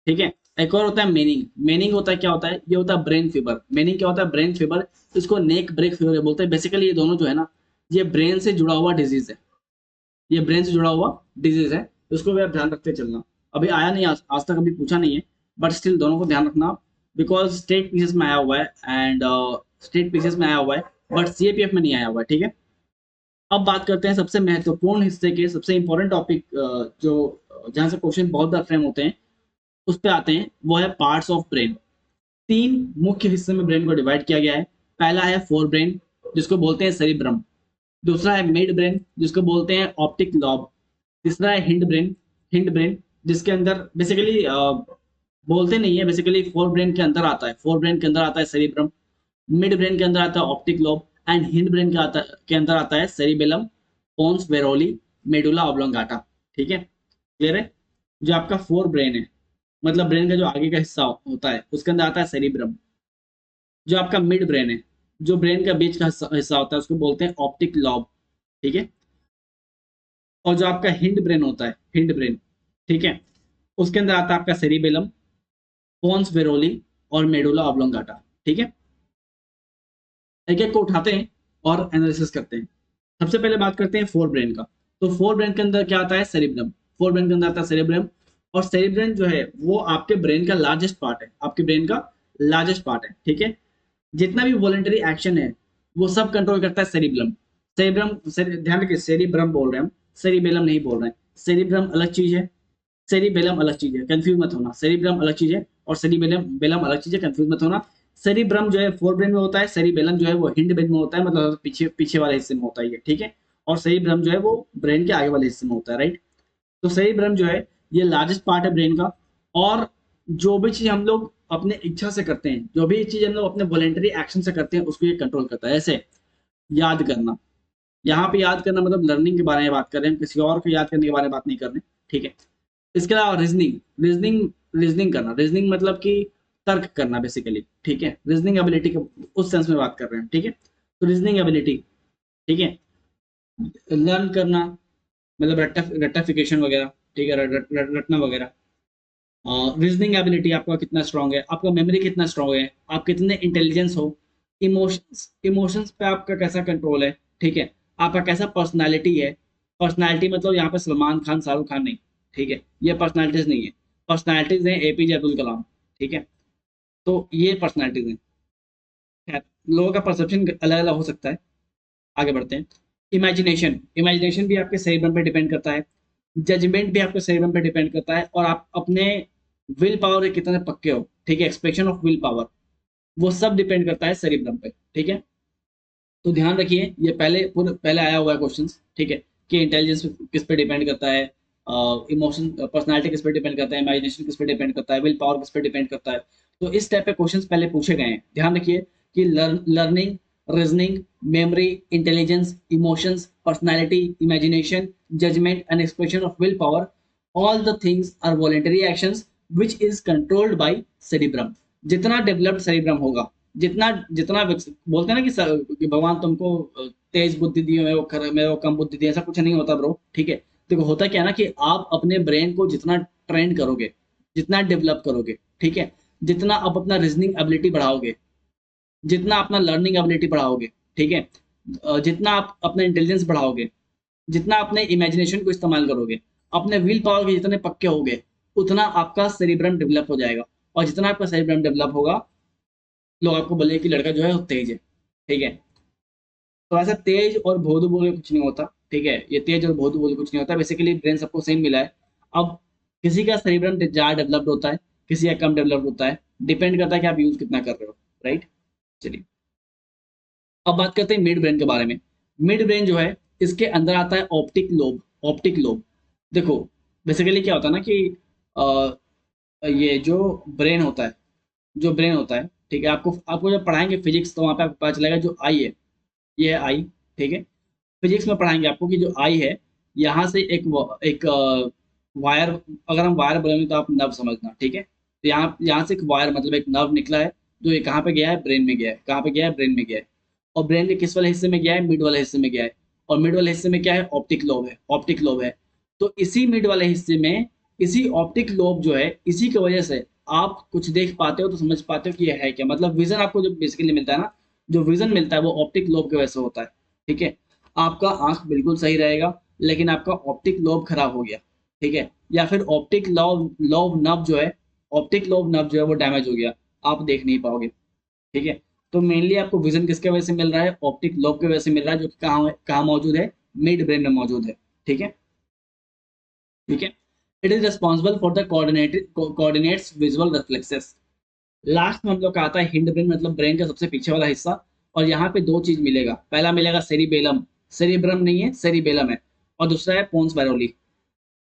ठीक है, एक और होता है मेनिंग। मेनिंग होता है, क्या होता है, ये होता है ब्रेन फीवर। मेनिंग क्या होता है, ब्रेन फीवर। इसको नेक ब्रेक फीवर बोलते हैं। बेसिकली ये दोनों जो है ना, ये ब्रेन से जुड़ा हुआ डिजीज है, ये ब्रेन से जुड़ा हुआ डिजीज है। उसको भी आप ध्यान रखते चलना। अभी आया नहीं, आज तक अभी पूछा नहीं है, बट स्टिल दोनों को ध्यान रखना, बिकॉज स्टेट पीसेस में आया हुआ है, एंड स्टेट पीसेस में आया हुआ है, बट सीएपीएफ में नहीं आया हुआ है। ठीक है, अब बात करते हैं सबसे महत्वपूर्ण हिस्से के, सबसे इंपॉर्टेंट टॉपिक, जो जहां से क्वेश्चन बहुत बार फ्रेम होते हैं, उस पे आते हैं, वो है पार्ट्स ऑफ ब्रेन। तीन मुख्य हिस्से में ब्रेन को डिवाइड किया गया है। पहला है फोर ब्रेन, जिसको बोलते हैं सेरिब्रम। दूसरा है मिड ब्रेन, जिसको बोलते हैं ऑप्टिक लॉब। तीसरा है हिंड ब्रेन, हिंड ब्रेन, जिसके अंदर बेसिकली बोलते नहीं है, बेसिकली फोर ब्रेन के अंदर आता है, फोर ब्रेन के अंदर आता है सेरिब्रम, मिड ब्रेन के अंदर आता है optic lobe, and hind brain के अंदर आता है सेरिबेलम, पोन्स वेरोली, मेडुला ऑब्लोंगाटा। ठीक है, क्लियर है। जो आपका फोर ब्रेन है, मतलब ब्रेन का जो आगे का हिस्सा होता है, उसके अंदर आता है सेरिब्रम। जो आपका मिड ब्रेन है, जो ब्रेन का बीच का हिस्सा होता है, उसको बोलते हैं ऑप्टिक लॉब। ठीक है, और जो आपका हिंड ब्रेन होता है, हिंड ब्रेन, ठीक है, उसके अंदर आता है आपका सेरिबेलम, पोन्स वेरोली और मेडुला ऑब्लोंगाटा। ठीक है, एक एक को उठाते हैं और एनालिसिस करते हैं। सबसे पहले बात करते हैं फोर ब्रेन का। तो फोर ब्रेन के अंदर क्या आता है, सेरिब्रम। फोर ब्रेन के अंदर आता है सेरिब्रम, और सेरिब्रम जो है वो आपके ब्रेन का लार्जेस्ट पार्ट है, आपके ब्रेन का लार्जेस्ट पार्ट है। ठीक है, जितना भी वॉलेंटरी एक्शन है वो सब कंट्रोल करता है सेरिब्रम। ध्यान रखिए, सेरिब्रम बोल रहे हैं हम, सेरिबेलम नहीं बोल रहे हैं। सेरिब्रम अलग चीज है, सेरिबेलम अलग चीज है, कंफ्यूज मत होना। सेरिब्रम अलग चीज है और सेरिबेलम बेलम अलग चीज है, कंफ्यूज मत होना। सेरिब्रम जो है फोर ब्रेन में होता है, सेरिबेलम जो है वो हिंड ब्रेन में होता है, मतलब पीछे पीछे वाले हिस्से में होता है ये। ठीक है, और सेरिब्रम जो है वो ब्रेन के आगे वाले हिस्से में होता है, राइट। तो सेरिब्रम जो है ये लार्जेस्ट पार्ट है ब्रेन का। और जो भी चीज हम लोग अपने इच्छा से करते हैं, जो भी चीज हम लोग अपने वॉलेंटरी एक्शन से करते हैं, उसको ये कंट्रोल करता है। ऐसे याद करना, यहाँ पे याद करना मतलब लर्निंग के बारे में बात कर रहे हैं, किसी और को याद करने के बारे में बात नहीं कर रहे। ठीक है, इसके अलावा रीजनिंग, रीजनिंग करना, रीजनिंग मतलब कि तर्क करना बेसिकली। ठीक है, रीजनिंग एबिलिटी के उस सेंस में बात कर रहे हैं। ठीक है, तो रीजनिंग एबिलिटी, ठीक है, लर्न करना, मतलब रट्टाफिकेशन वगैरह। ठीक है, रटना वगैरह। रीजनिंग एबिलिटी आपका कितना स्ट्रांग है, आपका मेमोरी कितना स्ट्रांग है, आप कितने इंटेलिजेंस हो, इमोशंस, इमोशंस पे आपका कैसा कंट्रोल है। ठीक है, आपका कैसा पर्सनालिटी है। पर्सनालिटी मतलब यहाँ पे सलमान खान शाहरुख खान नहीं, ठीक है, ये पर्सनालिटीज नहीं है। पर्सनैलिटीज हैं एपीजे अब्दुल कलाम, ठीक है। तो ये पर्सनैलिटीज हैं। खैर, लोगों का परसेप्शन अलग अलग हो सकता है। आगे बढ़ते हैं। इमेजिनेशन, इमेजिनेशन भी आपके सेरिब्रम पे डिपेंड करता है। जजमेंट भी आपके सेरिब्रम पे डिपेंड करता है, और आप अपने विल पावर के कितने पक्के हो, ठीक है, एक्सप्रेशन ऑफ विल पावर, वो सब डिपेंड करता है सेरिब्रम पे, ठीक है। तो ध्यान रखिए, ये पहले आया हुआ है क्वेश्चन, ठीक है, कि इंटेलिजेंस किस पे डिपेंड करता है, इमोशन पर्सनालिटी किस पे डिपेंड करता है, इमेजिनेशन किस पे डिपेंड करता है, विल पावर किस पे डिपेंड करता है। तो इस टाइप के क्वेश्चन पहले पूछे गए हैं। ध्यान रखिए कि learning, reasoning, memory, intelligence, emotions, personality, imagination, judgement and expression of will power, all the things are voluntary actions which is controlled by cerebrum. जितना डेवलप्ड सेरिब्रम होगा, जितना जितना बोलते हैं ना कि भगवान तुमको तेज बुद्धि दी है, मेरे को कम बुद्धि दी, ऐसा कुछ नहीं होता ब्रो, ठीक है। देखो होता क्या है ना कि आप अपने ब्रेन को जितना ट्रेन करोगे, जितना डेवलप करोगे, ठीक है, जितना आप अपना रीजनिंग एबिलिटी बढ़ाओगे, जितना अपना लर्निंग एबिलिटी बढ़ाओगे, ठीक है, जितना आप अपना इंटेलिजेंस बढ़ाओगे, जितना अपने इमेजिनेशन को इस्तेमाल करोगे, अपने विल पावर के जितने पक्के होगे, उतना आपका सेरिब्रम डेवलप हो जाएगा। और जितना आपका सेरिब्रम डेवलप होगा, लोग आपको बोले कि लड़का जो है वो तेज है, ठीक है। तो ऐसा तेज और भोदू बोले कुछ नहीं होता, ठीक है, ये तेज और भोदू बोले कुछ नहीं होता, बेसिकली ब्रेन सबको सेम मिला है। अब किसी का सेरिब्रम ज्यादा डेवलप्ड होता है, किसी का कम डेवलप्ड होता है, डिपेंड करता है कि आप यूज कितना कर रहे हो, राइट। चलिए, अब बात करते हैं मिड ब्रेन के बारे में। मिड ब्रेन जो है, इसके अंदर आता है ऑप्टिक लोब। ऑप्टिक लोब, देखो बेसिकली क्या होता है ना कि ये जो ब्रेन होता है, जो ब्रेन होता है, ठीक है, आपको आपको जब पढ़ाएंगे फिजिक्स, तो वहां पे आपको पता चलेगा जो आई है, ये है आई, ठीक है। फिजिक्स में पढ़ाएंगे आपको कि जो आई है, यहाँ से एक वायर, अगर हम वायर बोलेंगे तो आप नर्व समझना, ठीक है। तो यहाँ यहाँ से एक वायर मतलब एक नर्व निकला है, जो ये कहाँ पे गया है, ब्रेन में गया है। कहाँ पे गया है, ब्रेन में गया है। और ब्रेन के किस वाले हिस्से में गया है, मिड वाले हिस्से में गया है। और मिड वाले हिस्से में क्या है, ऑप्टिक लोब है, ऑप्टिक लोब है। तो इसी मिड वाले हिस्से में, इसी ऑप्टिक लोब जो है, इसी की वजह से आप कुछ देख पाते हो, तो समझ पाते हो कि ये है क्या, मतलब विजन आपको जो बेसिकली मिलता है ना, जो विजन मिलता है वो ऑप्टिक लोब की वजह से होता है, ठीक है। आपका आंख बिल्कुल सही रहेगा, लेकिन आपका ऑप्टिक लोब खराब हो गया, ठीक है, या फिर ऑप्टिक लोब लोब नब जो है, ऑप्टिक लोब नब जो है वो डैमेज हो गया, आप देख नहीं पाओगे, ठीक है। तो मेनली आपको विजन किसके वजह से मिल रहा है, ऑप्टिक लोब की वजह से मिल रहा है, जो कि कहाँ मौजूद है, मिड ब्रेन में मौजूद है, ठीक है, ठीक है। It is responsible for the coordinates visual reflexes. Last में हम लोग का आता है हिंड ब्रेन, मतलब ब्रेन का सबसे पीछे वाला हिस्सा। और यहाँ पे दो चीज मिलेगा, पहला मिलेगा सेरिबेलम, सेरिब्रम नहीं है, सेरिबेलम है। और दूसरा है पोन्स बैरोली।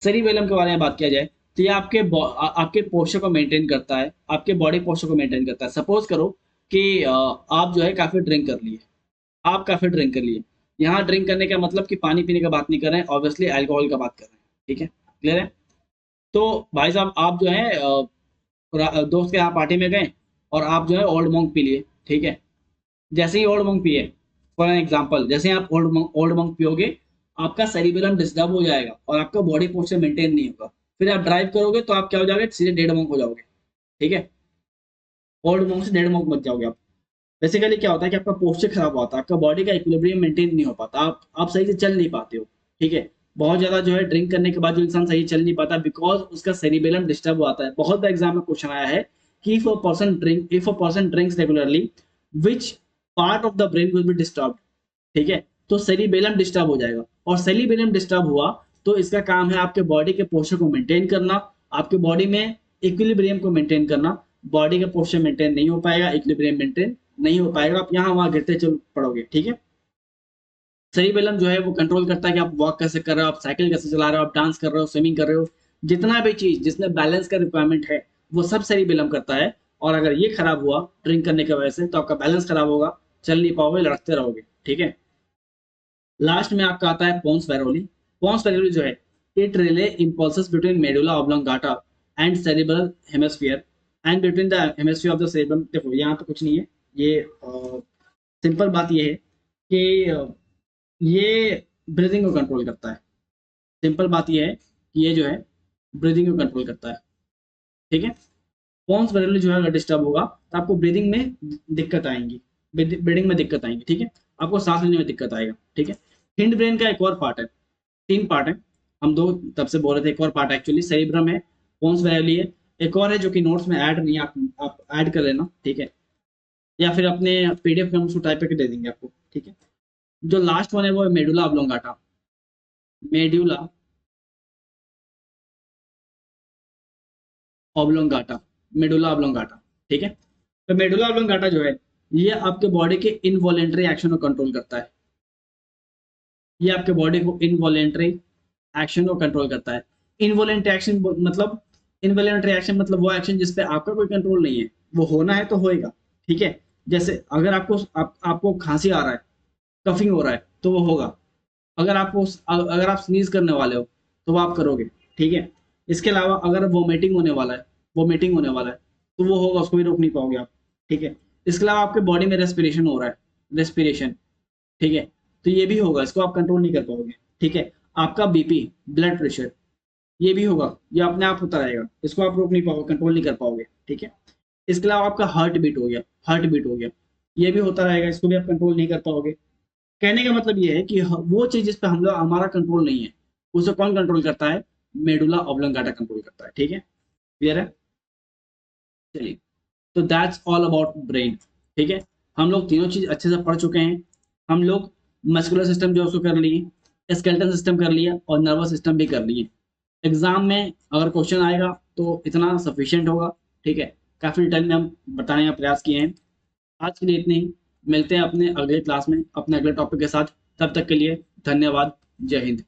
सेरिबेलम के बारे में बात किया जाए, तो ये आपके पोस्चर को मेंटेन करता है, आपके बॉडी पोस्चर को मेंटेन करता है। सपोज करो कि आप जो है काफी ड्रिंक कर लिए, आप काफी ड्रिंक कर लिए। यहाँ ड्रिंक करने का मतलब कि पानी पीने का बात नहीं कर रहे हैं, ऑब्वियसली अल्कोहल का बात कर रहे हैं, ठीक है, क्लियर है। तो भाई साहब आप जो है दोस्त के यहाँ पार्टी में गए, और आप जो है ओल्ड मॉन्क पी लिए, ठीक है। जैसे ही ओल्ड मॉन्क पिए, फॉर एन एग्जाम्पल, जैसे ही आप ओल्ड मॉन्क पियोगे, आपका सेरिबेलम डिस्टर्ब हो जाएगा और आपका बॉडी पोस्चर मेंटेन नहीं होगा। फिर आप ड्राइव करोगे तो आप क्या हो जाओगे, सीधे डेड मॉन्क हो जाओगे, ठीक है। ओल्ड मॉन्क से डेड मॉन्क बच जाओगे आप। बेसिकली क्या होता है कि आपका पोस्चर खराब होता है, आपका बॉडी का इक्विलिब्रियम मेंटेन नहीं हो पाता, आप सही से चल नहीं पाते हो, ठीक है। बहुत ज्यादा जो है ड्रिंक करने के बाद जो इंसान सही चल नहीं पाता, बिकॉज उसका सेरिबेलम डिस्टर्ब आता है। बहुत बार एग्जाम में क्वेश्चन आया है कि if a person drinks regularly, which part of the brain will be disturb, ठीक है। तो सेरिबेलम डिस्टर्ब हो जाएगा, और सेरिबेलम डिस्टर्ब हुआ तो इसका काम है आपके बॉडी के पोस्चर को मेंटेन करना, आपके बॉडी में इक्विलिब्रियम को मेंटेन करना। बॉडी का पोस्चर मेंटेन नहीं हो पाएगा, इक्विलिब्रियम मेंटेन नहीं हो पाएगा, आप यहाँ वहां गिरते चल पड़ोगे, ठीक है। सेरिबेलम जो है वो कंट्रोल करता है कि आप वॉक कैसे कर रहे हो, आप साइकिल कैसे चला रहे हो, आप डांस कर रहे हो, स्विमिंग कर रहे हो, जितना भी चीज जिसमें बैलेंस का रिक्वायरमेंट है, वो सब सेरिबेलम करता है। और अगर ये खराब हुआ ड्रिंक करने की वजह से, तो आपका बैलेंस खराब होगा, चल नहीं पाओगे, लड़कते रहोगे, ठीक है। लास्ट में आपका आता है पोन्स वेरोली। पोन्स वेरोली जो है, it relay impulses between medulla oblongata and cerebral hemisphere and between the hemisphere of the cerebrum. देखो यहाँ पे कुछ नहीं है, ये सिंपल बात ये है कि ये ब्रीदिंग को कंट्रोल करता है। सिंपल बात ये है कि ये जो है ब्रीदिंग को कंट्रोल करता है, ठीक है। पोन्स वेरोली जो है अगर डिस्टर्ब होगा, तो आपको ब्रीदिंग में दिक्कत आएंगी, ब्रीदिंग में दिक्कत आएंगी, ठीक है, आपको सांस लेने में दिक्कत आएगा, ठीक है। हिंड ब्रेन का एक और पार्ट है, तीन पार्ट है, हम दो तब से बोल रहे थे, एक और पार्ट एक्चुअली सेरिब्रम है, कौन सी वैल्यू है। एक और है जो कि नोट्स में ऐड नहीं है, आप ऐड कर लेना, ठीक है, या फिर अपने पीडीएफ में हम उसको टाइप करके दे देंगे आपको, ठीक है। जो लास्ट वन है वो है medulla oblongata. Medulla oblongata, medulla oblongata, ठीक है। तो मेडुला ऑब्लोंगाटा जो है, ये आपके बॉडी के इनवॉलेंटरी एक्शन को कंट्रोल करता है। ये आपके बॉडी को इनवॉलेंटरी एक्शन को कंट्रोल करता है। इनवॉलेंटरी एक्शन मतलब, इनवॉलेंटरी एक्शन मतलब वो एक्शन जिस पे आपका कोई कंट्रोल नहीं है, वो होना है तो होएगा, ठीक है। जैसे अगर आपको खांसी आ रहा है, कफिंग हो रहा है, तो वो होगा। अगर आप स्नीज करने वाले हो तो वो आप करोगे, ठीक है। इसके अलावा अगर वोमिटिंग होने वाला है, वोमिटिंग होने वाला है, तो वो होगा, उसको भी रोक नहीं पाओगे आप, ठीक है। इसके अलावा आपके बॉडी में रेस्पिरेशन हो रहा है, रेस्पिरेशन, ठीक है, तो ये भी होगा, इसको आप कंट्रोल नहीं कर पाओगे, ठीक है। आपका बीपी, ब्लड प्रेशर, ये भी होगा, ये अपने आप होता रहेगा, इसको आप रोक नहीं पाओगे, कंट्रोल नहीं कर पाओगे, ठीक है। इसके अलावा आपका हार्ट बीट हो गया, हार्ट बीट हो गया, ये भी होता रहेगा, इसको भी आप कंट्रोल नहीं कर पाओगे। कहने का मतलब ये है कि वो चीज जिस पे हम लोग हमारा कंट्रोल नहीं है, उसे कौन कंट्रोल करता है, मेडुला ऑब्लोंगाटा कंट्रोल करता है, ठीक है। क्लियर है, चलिए। तो दैट्स ऑल अबाउट ब्रेन, ठीक है। हम लोग तीनों चीज अच्छे से पढ़ चुके हैं। हम लोग मस्कुलर सिस्टम जो है उसको कर लिए, स्केलेटल सिस्टम कर लिया, और नर्वस सिस्टम भी कर लिए। एग्जाम में अगर क्वेश्चन आएगा तो इतना सफिशिएंट होगा, ठीक है। काफी डिटेल में हम बताने का प्रयास किए हैं। आज के लिए इतने ही। मिलते हैं अपने अगले क्लास में अपने अगले टॉपिक के साथ। तब तक के लिए धन्यवाद। जय हिंद।